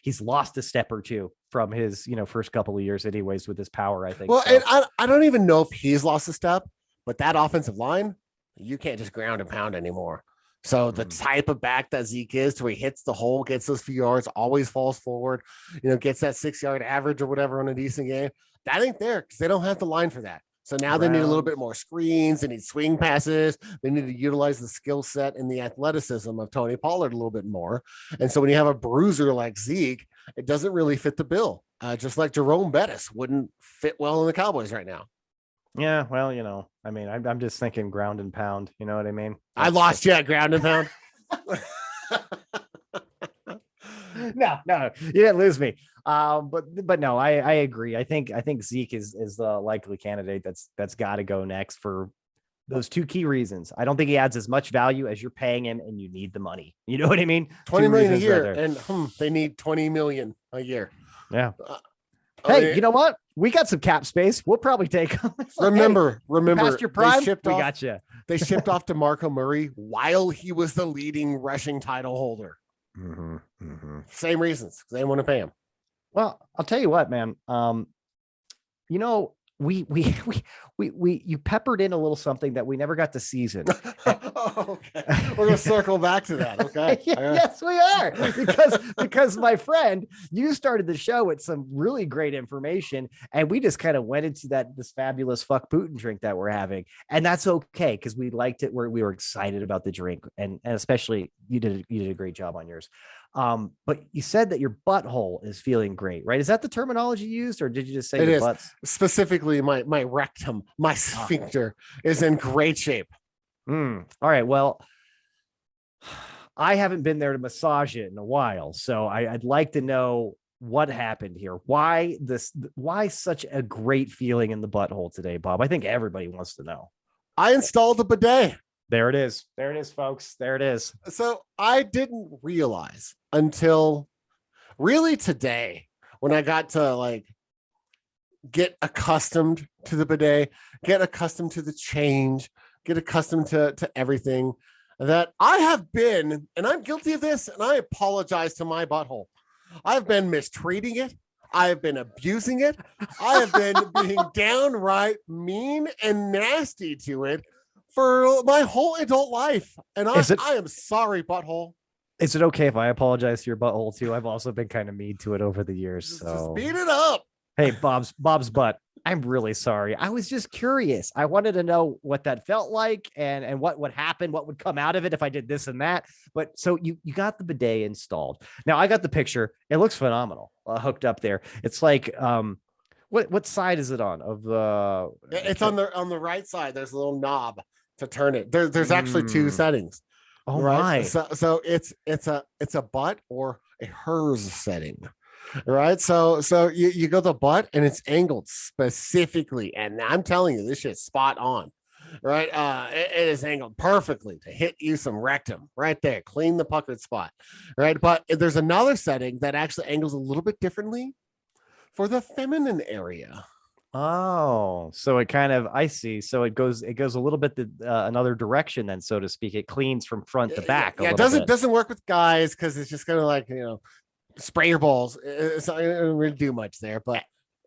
he's lost a step or two from his first couple of years, anyways, with his power. I think. Well, so. And I don't even know if he's lost a step, but that offensive line, you can't just ground and pound anymore. So the type of back that Zeke is, to where he hits the hole, gets those few yards, always falls forward, gets that 6-yard average or whatever on a decent game, that ain't there because they don't have the line for that. So now they need a little bit more screens. They need swing passes. They need to utilize the skill set and the athleticism of Tony Pollard a little bit more. And so when you have a bruiser like Zeke, it doesn't really fit the bill. Just like Jerome Bettis wouldn't fit well in the Cowboys right now. Yeah, well, I mean, I'm just thinking ground and pound. You know what I mean? I lost you at ground and pound. No, you didn't lose me. But no, I agree. I think Zeke is the likely candidate that's got to go next for those 2 key reasons. I don't think he adds as much value as you're paying him, and you need the money. You know what I mean? $20 million a year, and they need $20 million a year. Yeah. Hey, you know what? We got some cap space. We'll probably take. Remember, past your prime, we got you. They shipped off DeMarco Murray while he was the leading rushing title holder. Same reasons. They want to pay him. Well, I'll tell you what, man. You peppered in a little something that we never got to season. Okay, we're gonna circle back to that. Okay, yes, we are, because my friend, you started the show with some really great information, and we just kind of went into this fabulous fuck Putin drink that we're having, and that's okay because we liked it. We were excited about the drink, and especially you did a great job on yours. But you said that your butthole is feeling great, right? Is that the terminology used, or did you just say It your is. butts? Specifically, my rectum, my sphincter is in great shape. All right. Well, I haven't been there to massage it in a while, so I'd like to know what happened here. Why such a great feeling in the butthole today, Bob? I think everybody wants to know. I installed a bidet. There it is. There it is, folks. There it is. So I didn't realize until really today when I got to like get accustomed to the bidet, get accustomed to the change, get accustomed to everything, that I have been, and I'm guilty of this, and I apologize to my butthole. I've been mistreating it. I have been abusing it. I have been being downright mean and nasty to it for my whole adult life. And I am sorry, butthole. Is it okay if I apologize to your butthole too? I've also been kind of mean to it over the years. Just So speed it up. hey, Bob's butt. I'm really sorry. I was just curious. I wanted to know what that felt like and what would happen, what would come out of it if I did this and that. But so you got the bidet installed. Now I got the picture. It looks phenomenal. Hooked up there. It's like what side is it on? Of the It's on the right side. There's a little knob to turn it. There's actually two settings. Oh right. My. So it's a butt or a hers setting. Right. So you go the butt and it's angled specifically. And I'm telling you, this shit's spot on. Right. It is angled perfectly to hit you some rectum right there. Clean the puckered spot. Right. But there's another setting that actually angles a little bit differently for the feminine area. Oh, so it kind of, I see. So it goes a little bit another direction then, so to speak. It cleans from front to back. Yeah, it doesn't work with guys because it's just kind of like, spray your balls. It's not gonna really do much there, but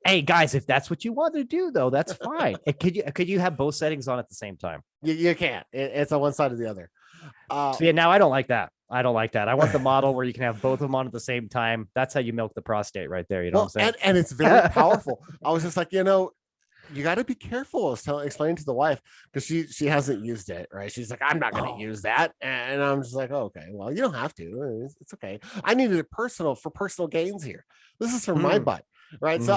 hey guys, if that's what you want to do though, that's fine. Could you have both settings on at the same time? You can't. It's on one side or the other. So yeah, now I don't like that. I want the model where you can have both of them on at the same time. That's how you milk the prostate right there. You know what I'm saying? And it's very powerful. I was just like, you got to be careful. I was explaining to the wife because she hasn't used it. Right. She's like, I'm not going to use that. And I'm just like, oh, okay, well, you don't have to. It's okay. I needed it for personal gains here. This is for my butt. Right. So,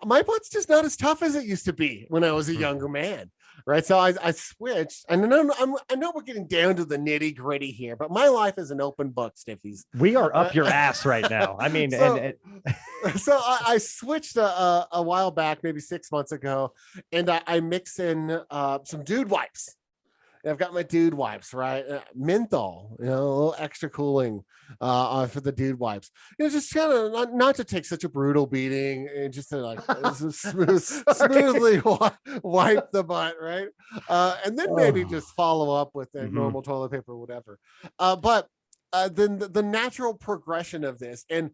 my butt's just not as tough as it used to be when I was a younger man. Right. So I switched. And I know we're getting down to the nitty gritty here, but my life is an open book, Stiffies. We are up your ass right now. I mean, so I switched a while back, maybe 6 months ago, and I mix in some dude wipes. I've got my dude wipes, right? Menthol, a little extra cooling for the dude wipes. Just kind of not to take such a brutal beating, and just to like smoothly wipe the butt, right? And then maybe just follow up with the normal toilet paper or whatever. But then the natural progression of this and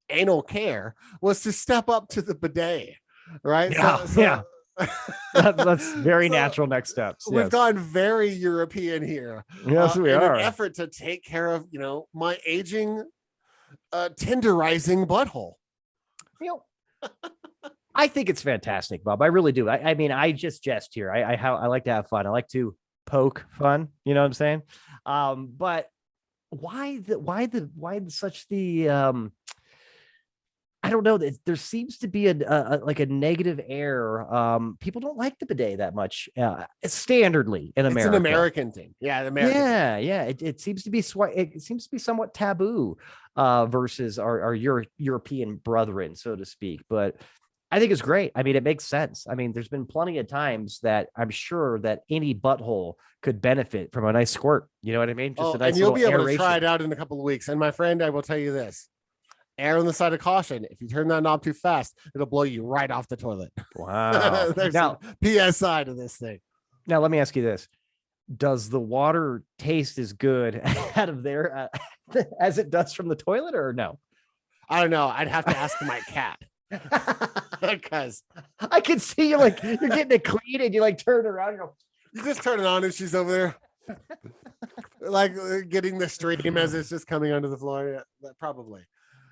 anal care was to step up to the bidet, right? Yeah. That's very natural next steps. Yes. We've gone very European here. Yes, we are. In an effort to take care of, my aging, tenderizing butthole. I think it's fantastic, Bob. I really do. I mean, I just jest here. I like to have fun. I like to poke fun. You know what I'm saying? But why such the I don't know. There seems to be a negative air. People don't like the bidet that much. Standardly in America, it's an American thing. Yeah, yeah. It seems to be somewhat taboo versus our European brethren, so to speak. But I think it's great. I mean, it makes sense. I mean, there's been plenty of times that I'm sure that any butthole could benefit from a nice squirt. You know what I mean? Just a nice, and you'll be able aeration. to try it out in a couple of weeks. And my friend, I will tell you this. Err on the side of caution. If you turn that knob too fast, it'll blow you right off the toilet. Wow. There's now, some PSI to this thing. Now, let me ask you this. Does the water taste as good out of there as it does from the toilet or no? I don't know. I'd have to ask my cat. Because I can see you like you're getting it clean and you like turn around and you just turn it on and she's over there. Like getting the stream as it's just coming onto the floor. Yeah, probably.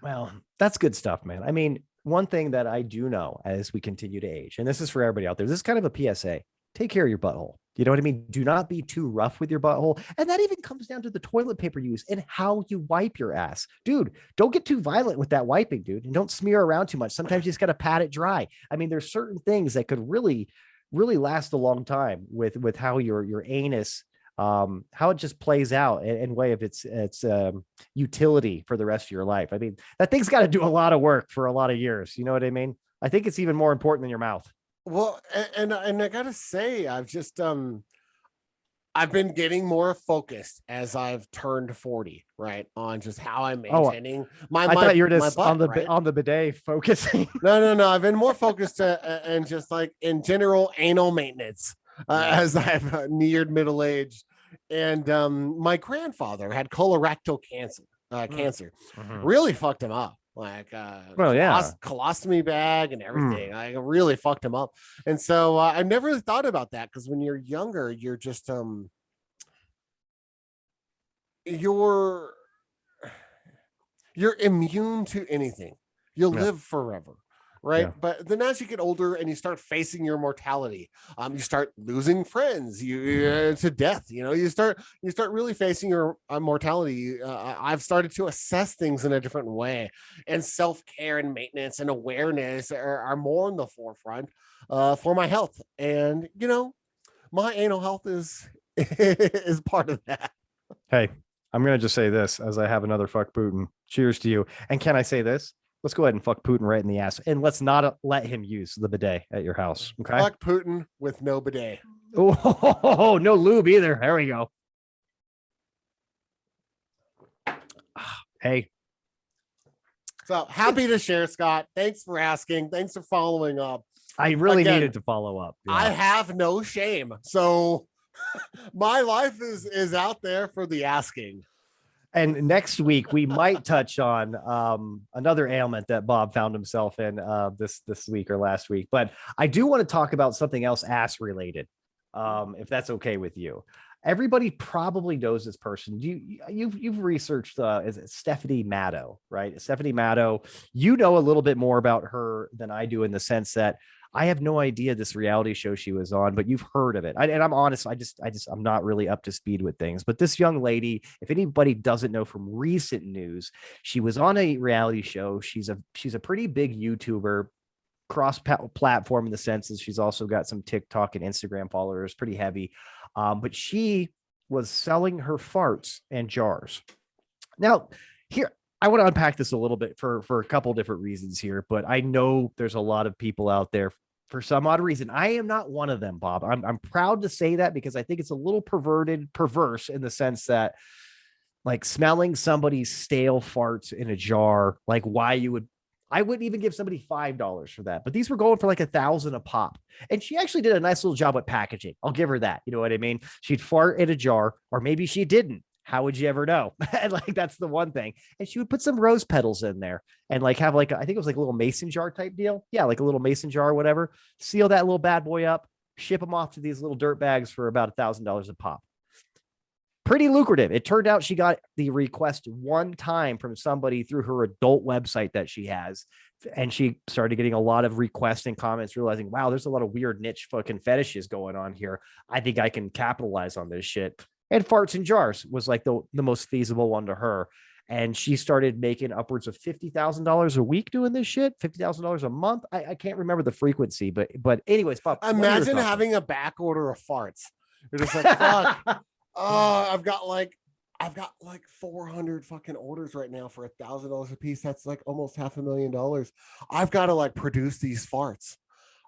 Well, that's good stuff, man. I mean, one thing that I do know as we continue to age, and this is for everybody out there, this is kind of a PSA. Take care of your butthole. You know what I mean? Do not be too rough with your butthole. And that even comes down to the toilet paper you use and how you wipe your ass. Dude, don't get too violent with that wiping, dude. And don't smear around too much. Sometimes you just got to pat it dry. I mean, there's certain things that could really, really last a long time with how your anus, how it just plays out in way of its utility for the rest of your life. I mean, that thing's got to do a lot of work for a lot of years. You know what I mean? I think it's even more important than your mouth. Well, and I gotta say, I've been getting more focused as I've turned 40, right? On just how I'm maintaining I thought you were just butt, on the right? on the bidet focusing. No. I've been more focused and just like in general anal maintenance as I've neared middle age. And my grandfather had colorectal cancer. Really fucked him up. Like colostomy bag and everything. I really fucked him up. And so I never really thought about that, because when you're younger, you're just you're immune to anything. You'll live forever, right? But then as you get older and you start facing your mortality, you start losing friends, you to death. You know, you start really facing your mortality. I've started to assess things in a different way, and self-care and maintenance and awareness are more in the forefront for my health. And you know, my anal health is is part of that. Hey, I'm gonna just say this as I have another fuck Putin. Cheers to you. And can I say this? Let's go ahead and fuck Putin right in the ass, and let's not let him use the bidet at your house. Okay. Fuck Putin with no bidet. Oh, no lube either. There we go. Hey. So happy to share, Scott. Thanks for asking. Thanks for following up. I really needed to follow up. Yeah. I have no shame. So my life is out there for the asking. And next week we might touch on another ailment that Bob found himself in this week or last week. But I do want to talk about something else ass related, if that's okay with you. Everybody probably knows this person. You've researched is it Stephanie Matto, right? Stephanie Matto. You know a little bit more about her than I do, in the sense that I have no idea this reality show she was on, but you've heard of it. And I'm honest, I'm not really up to speed with things. But this young lady, if anybody doesn't know from recent news, she was on a reality show. She's a pretty big YouTuber, cross platform in the sense that she's also got some TikTok and Instagram followers, pretty heavy. But she was selling her farts and jars. Now, here, I want to unpack this a little bit for a couple different reasons here, but I know there's a lot of people out there for some odd reason. I am not one of them, Bob. I'm proud to say that, because I think it's a little perverse in the sense that, like, smelling somebody's stale farts in a jar, like, I wouldn't even give somebody $5 for that, but these were going for like $1,000 a pop. And she actually did a nice little job with packaging. I'll give her that. You know what I mean? She'd fart in a jar, or maybe she didn't. How would you ever know? And like, that's the one thing. And she would put some rose petals in there and like have like, I think it was like a little mason jar type deal. Yeah. Like a little mason jar or whatever. Seal that little bad boy up, ship them off to these little dirt bags for about $1,000 a pop. Pretty lucrative. It turned out she got the request one time from somebody through her adult website that she has. And she started getting a lot of requests and comments, realizing, wow, there's a lot of weird niche fucking fetishes going on here. I think I can capitalize on this shit. And farts in jars was like the most feasible one to her. And she started making upwards of $50,000 a week doing this shit, $50,000 a month. I can't remember the frequency, but anyways, Bob, imagine having a back order of farts. You're just like, fuck. I've got like 400 fucking orders right now for $1,000 a piece. That's like almost $500,000. I've got to like produce these farts.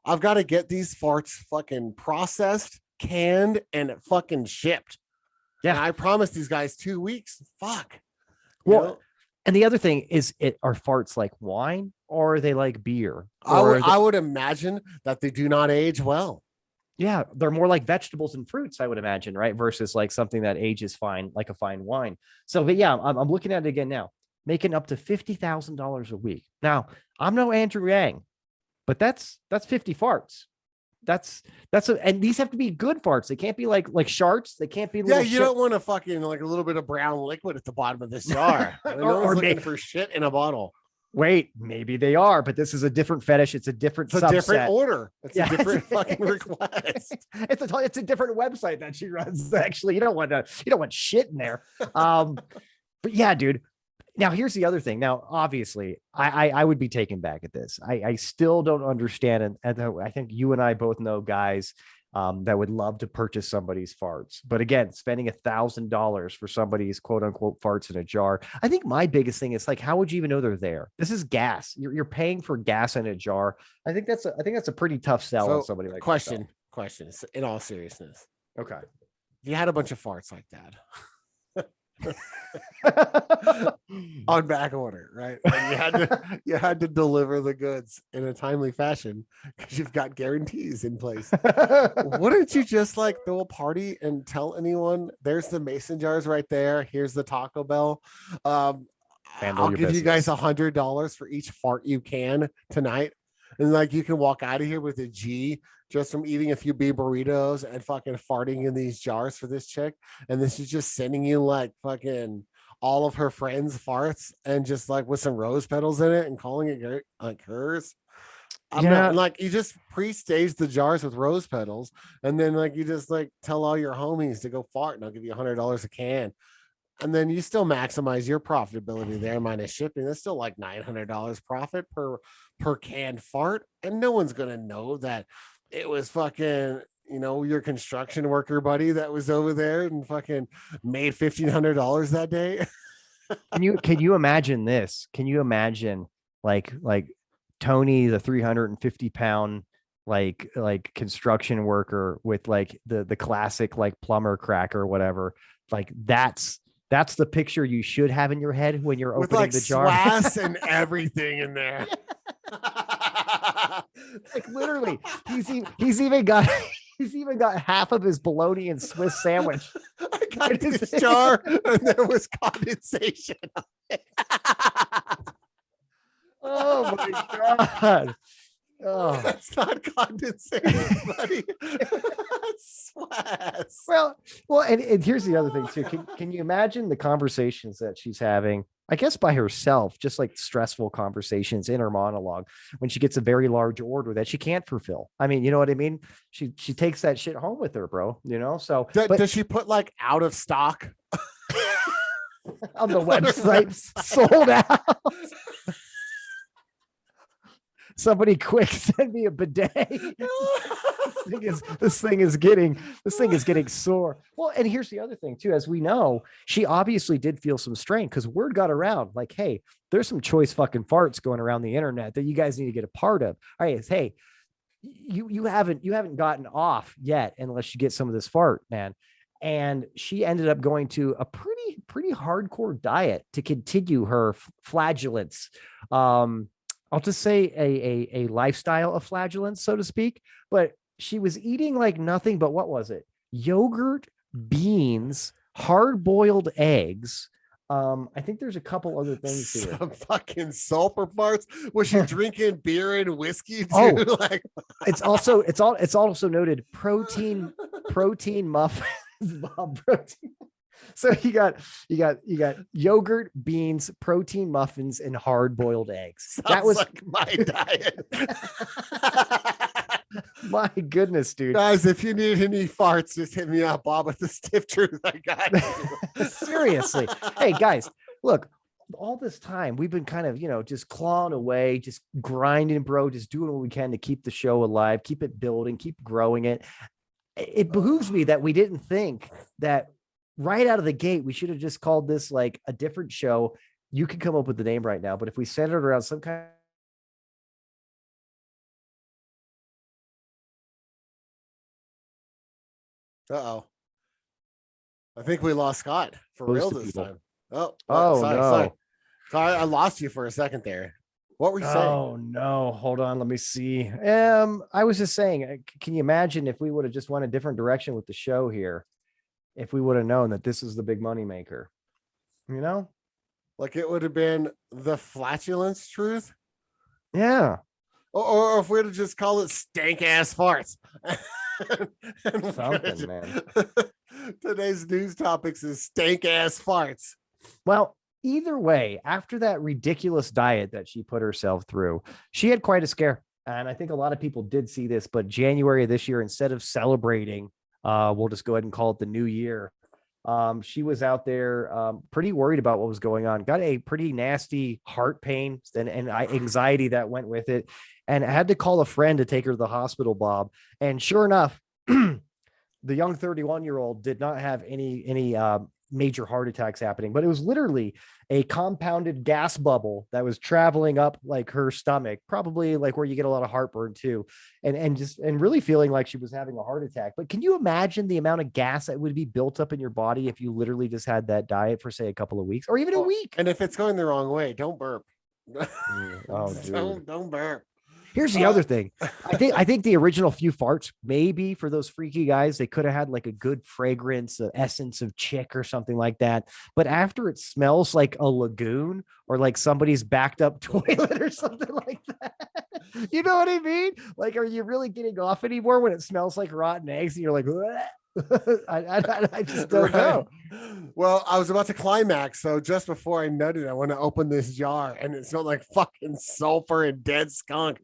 I've got to get these farts fucking processed, canned, and fucking shipped. Yeah, and I promised these guys 2 weeks. Fuck. Well, and the other thing is, are farts like wine, or are they like beer? I would imagine that they do not age well. Yeah, they're more like vegetables and fruits, I would imagine, right? Versus like something that ages fine, like a fine wine. So, but yeah, I'm looking at it again now, making up to $50,000 a week. Now, I'm no Andrew Yang, but that's 50 farts. And these have to be good farts. They can't be like sharts. They can't be. Yeah, you don't want to fucking like a little bit of brown liquid at the bottom of this jar. No one's looking for shit in a bottle. Wait, maybe they are, but this is a different fetish. It's a different It's a subset. different order. It's Yeah, a different fucking request. It's a different website that she runs. Actually, you don't want shit in there. But yeah, dude. Now here's the other thing. Now, obviously, I would be taken back at this. I still don't understand, and I think you and I both know guys that would love to purchase somebody's farts. But again, spending $1,000 for somebody's quote unquote farts in a jar. I think my biggest thing is like, how would you even know they're there? This is gas. You're paying for gas in a jar. I think that's a pretty tough sell on somebody like question in all seriousness. Okay. If you had a bunch of farts like that on back order, right? And you had to deliver the goods in a timely fashion because you've got guarantees in place. Wouldn't you just like throw a party and tell anyone there's the mason jars right there? Here's the Taco Bell. I'll give you guys $100 for each fart you can tonight. And like you can walk out of here with a G just from eating a few beef burritos and fucking farting in these jars for this chick. And this is just sending you like fucking all of her friends' farts and just like with some rose petals in it and calling it like hers. Like you just pre-stage the jars with rose petals and then like you just like tell all your homies to go fart and I'll give you $100 a can. And then you still maximize your profitability there minus shipping. That's still like $900 profit per canned fart. And no one's going to know that it was fucking, your construction worker buddy that was over there and fucking made $1,500 that day. Can you imagine this? Can you imagine like Tony, the 350-pound like construction worker with like the classic like plumber crack or whatever? Like that's the picture you should have in your head when you're opening like the jar. Swass and everything in there. Like literally, he's even got half of his bologna and Swiss sandwich. I got this jar and there was condensation on it. Oh my God. Oh, that's not condensation, buddy. That's swass. Well, and here's the other thing too. Can you imagine the conversations that she's having? I guess by herself, just like stressful conversations in her monologue when she gets a very large order that she can't fulfill. I mean, you know what I mean? She takes that shit home with her, bro. So does she put like out of stock on the website? Sold out. Somebody quick send me a bidet. This thing is getting sore. Well, and here's the other thing too. As we know, she obviously did feel some strain because word got around like, hey, there's some choice fucking farts going around the internet that you guys need to get a part of. All right, hey, you haven't gotten off yet unless you get some of this fart, man. And she ended up going to a pretty hardcore diet to continue her flagellants. I'll just say a lifestyle of flagellants, so to speak. But she was eating like nothing but what was it? Yogurt, beans, hard-boiled eggs. I think there's a couple other things here. Some fucking sulfur farts. Was she drinking beer and whiskey too? Oh, like it's also noted protein muffins. Bob, protein. So you got yogurt, beans, protein muffins, and hard-boiled eggs. That was like my diet. My goodness, dude. Guys, if you need any farts, just hit me up, Bob, with the stiff truth. I got you. Seriously. Hey, guys, look, all this time we've been kind of, just clawing away, just grinding, bro, just doing what we can to keep the show alive, keep it building, keep growing it. It behooves me that we didn't think that right out of the gate, we should have just called this like a different show. You can come up with the name right now, but if we centered around some kind Uh-oh. I think we lost Scott for real this time. Oh, sorry. I lost you for a second there. What were you saying? Oh no, hold on, let me see. I was just saying, can you imagine if we would have just went a different direction with the show here? If we would have known that this is the big money maker, like it would have been the flatulence truth. Yeah. Or if we would have just called it stank ass farts. Something, man. Today's news topics is stank ass farts. Well, either way, after that ridiculous diet that she put herself through, she had quite a scare. And I think a lot of people did see this, but January of this year, instead of celebrating, we'll just go ahead and call it the new year. She was out there pretty worried about what was going on, got a pretty nasty heart pain and anxiety that went with it. And I had to call a friend to take her to the hospital, Bob. And sure enough, the young 31-year-old did not have any major heart attacks happening, but it was literally a compounded gas bubble that was traveling up like her stomach, probably like where you get a lot of heartburn too, and really feeling like she was having a heart attack. But can you imagine the amount of gas that would be built up in your body if you literally just had that diet for, say, a couple of weeks or even a week? And if it's going the wrong way, don't burp. Oh, dude. Don't burp. Here's the other thing. I think the original few farts, maybe for those freaky guys, they could have had like a good fragrance, essence of chick or something like that. But after it smells like a lagoon or like somebody's backed up toilet or something like that, you know what I mean? Like, are you really getting off anymore when it smells like rotten eggs and you're like, I just don't know. Well, I was about to climax, so just before I nutted, I want to open this jar, and it smelled like fucking sulfur and dead skunk.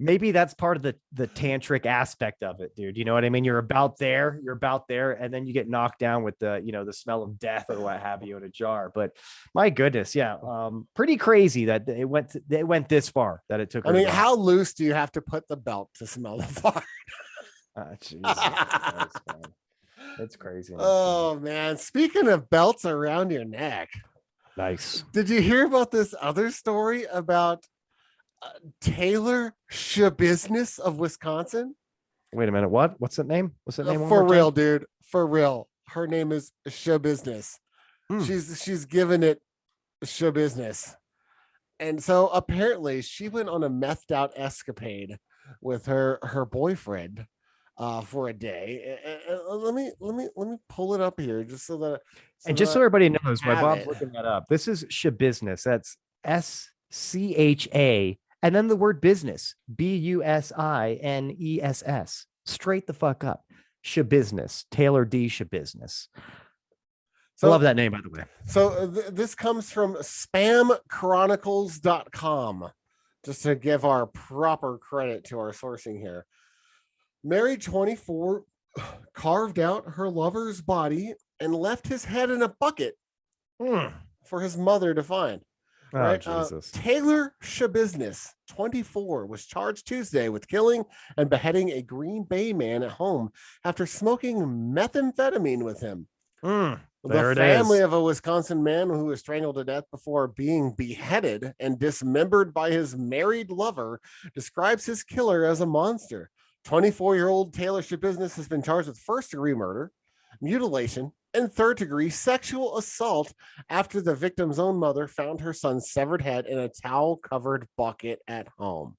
Maybe that's part of the tantric aspect of it, dude. You know what I mean? You're about there, and then you get knocked down with the smell of death or what have you in a jar. But my goodness, yeah, pretty crazy that it went this far that it took. I mean, how loose do you have to put the belt to smell the fart? Jesus Christ, man. It's crazy. Oh man, speaking of belts around your neck, nice. Did you hear about this other story about Taylor Shabusiness of Wisconsin? Wait a minute, what's that name? What's that name? For real, dude, for real. Her name is Shabusiness. She's given it Shabusiness. And so apparently she went on a methed out escapade with her boyfriend for a day. Let me pull it up here just so that so everybody knows why Bob's looking that up. This is Shabusiness. That's SCHA and then the word business, BUSINESS. Straight the fuck up. Shabusiness. Taylor D. Shabusiness. I love that name, by the way. So this comes from spamchronicles.com, just to give our proper credit to our sourcing here. Married 24, carved out her lover's body and left his head in a bucket for his mother to find. Oh, right? Jesus. Taylor Shabusiness, 24, was charged Tuesday with killing and beheading a Green Bay man at home after smoking methamphetamine with him. The family of a Wisconsin man who was strangled to death before being beheaded and dismembered by his married lover describes his killer as a monster. 24-year-old Taylor Shabusiness has been charged with first-degree murder, mutilation, and third-degree sexual assault after the victim's own mother found her son's severed head in a towel-covered bucket at home.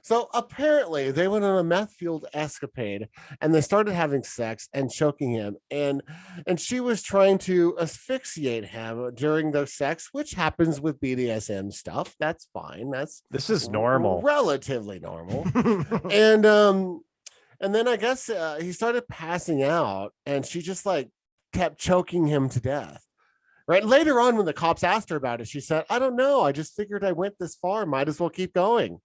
So apparently they went on a meth-fueled escapade and they started having sex and choking him. And she was trying to asphyxiate him during their sex, which happens with BDSM stuff. That's fine. This is normal. Relatively normal. And then I guess he started passing out and she just like kept choking him to death. Right. Later on, when the cops asked her about it, she said, I don't know. I just figured I went this far. Might as well keep going.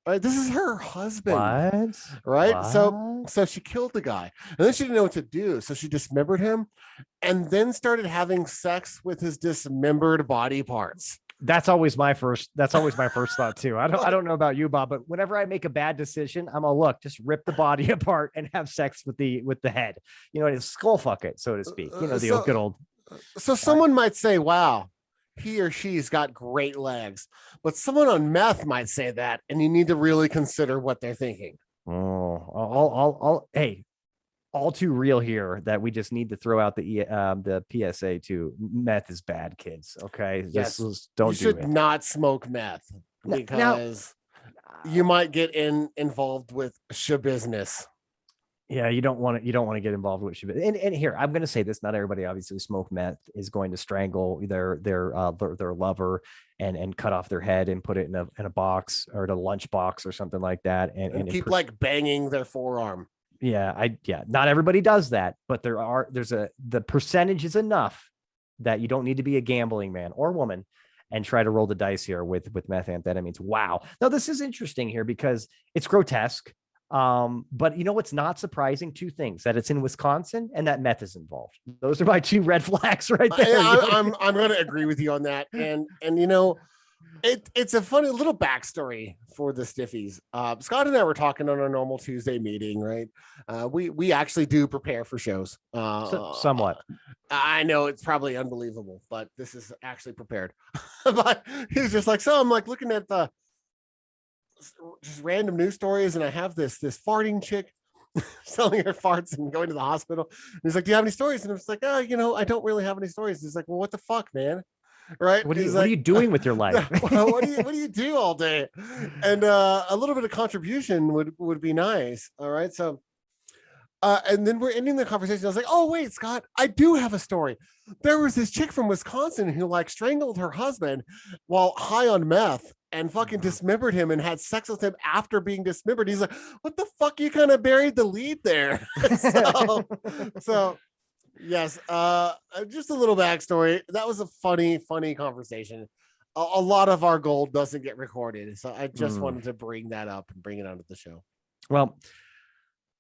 Right, this is her husband. What? Right. What? So she killed the guy and then she didn't know what to do. So she dismembered him and then started having sex with his dismembered body parts. That's always my first thought too. I don't know about you, Bob, but whenever I make a bad decision, I'm gonna just rip the body apart and have sex with the head. You know, it's skull fuck it, so to speak. You know, the good old. So someone might say, wow, he or she's got great legs, but someone on meth might say that, and you need to really consider what they're thinking. Hey, all too real here that we just need to throw out the PSA to meth is bad, kids. Okay. Yes. You should not smoke meth because you might get involved with Shabusiness. Yeah, you don't want to get involved with shit. And here, I'm going to say this: not everybody obviously who smoke meth is going to strangle their lover and cut off their head and put it in a box or in a lunch box or something like that, and keep like banging their forearm. Yeah, not everybody does that, but the percentage is enough that you don't need to be a gambling man or woman and try to roll the dice here with methamphetamines. Wow. Now, this is interesting here because it's grotesque. But you know what's not surprising? Two things: that it's in Wisconsin and that meth is involved. Those are my two red flags right there. I'm going to agree with you on that. And you know, it's a funny little backstory for the Stiffies. Scott and I were talking on our normal Tuesday meeting, right? We actually do prepare for shows. Somewhat. I know it's probably unbelievable, but this is actually prepared. But he's just like, so I'm like looking at the just random news stories, and I have this farting chick selling her farts and going to the hospital. And he's like, do you have any stories? And I was like, oh, you know, I don't really have any stories. He's like, well, what the fuck, man? Right? What are you doing with your life? what do you do all day? And a little bit of contribution would be nice. All right. So and then we're ending the conversation. I was like, oh wait, Scott, I do have a story. There was this chick from Wisconsin who like strangled her husband while high on meth and fucking dismembered him and had sex with him after being dismembered. He's like, what the fuck? You kind of buried the lead there. so yes, just a little backstory. That was a funny conversation. A lot of our gold doesn't get recorded, so I just wanted to bring that up and bring it onto the show. Well,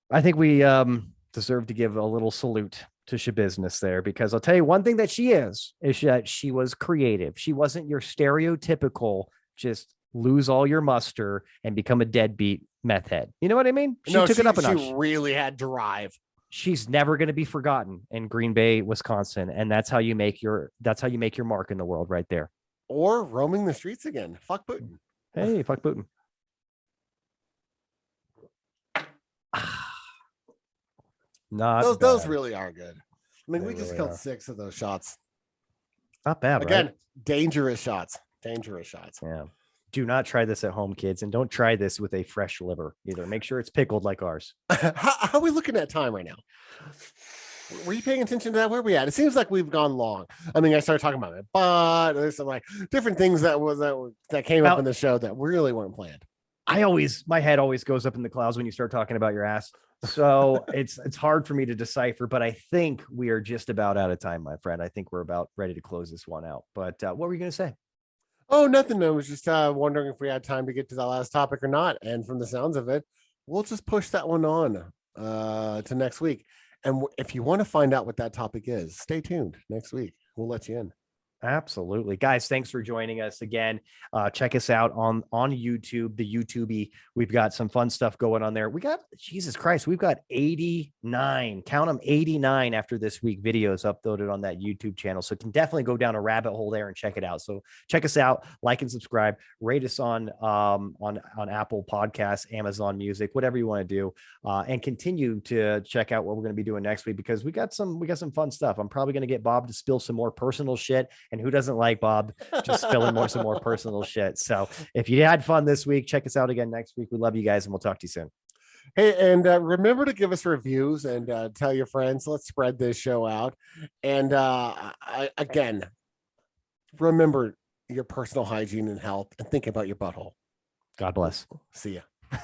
I think we deserve to give a little salute to Shabusiness there, because I'll tell you one thing that she is that she was creative. She wasn't your stereotypical just lose all your muster and become a deadbeat meth head. You know what I mean? She took it up a notch. She really had drive. She's never going to be forgotten in Green Bay, Wisconsin, and that's how you make your mark in the world right there. Or roaming the streets again. Fuck Putin. Hey, fuck Putin. Those really are good. I mean, They we just really killed are. 6 of those shots. Not bad. Again, right? dangerous shots. Yeah. Do not try this at home, kids, and don't try this with a fresh liver either. Make sure it's pickled like ours. How are we looking at time right now? Were you paying attention to that? Where are we at? It seems like we've gone long. I mean, I started talking about it, but there's some like different things that came up in the show that really weren't planned. My head always goes up in the clouds when you start talking about your ass. So it's hard for me to decipher, but I think we are just about out of time, my friend. I think we're about ready to close this one out. But what were you going to say? Oh, nothing. I was just wondering if we had time to get to that last topic or not. And from the sounds of it, we'll just push that one on to next week. And if you want to find out what that topic is, stay tuned next week. We'll let you in. Absolutely. Guys, thanks for joining us again. Check us out on YouTube, the YouTubey. We've got some fun stuff going on there. Jesus Christ, we've got 89, count them, 89 after this week videos uploaded on that YouTube channel. So you can definitely go down a rabbit hole there and check it out. So check us out, like and subscribe, rate us on Apple Podcasts, Amazon Music, whatever you want to do, and continue to check out what we're going to be doing next week, because we got some fun stuff. I'm probably going to get Bob to spill some more personal shit. And who doesn't like Bob just spilling some more personal shit? So if you had fun this week, check us out again next week. We love you guys, and we'll talk to you soon. Hey, and remember to give us reviews and tell your friends. Let's spread this show out. And again, remember your personal hygiene and health, and think about your butthole. God bless. See ya.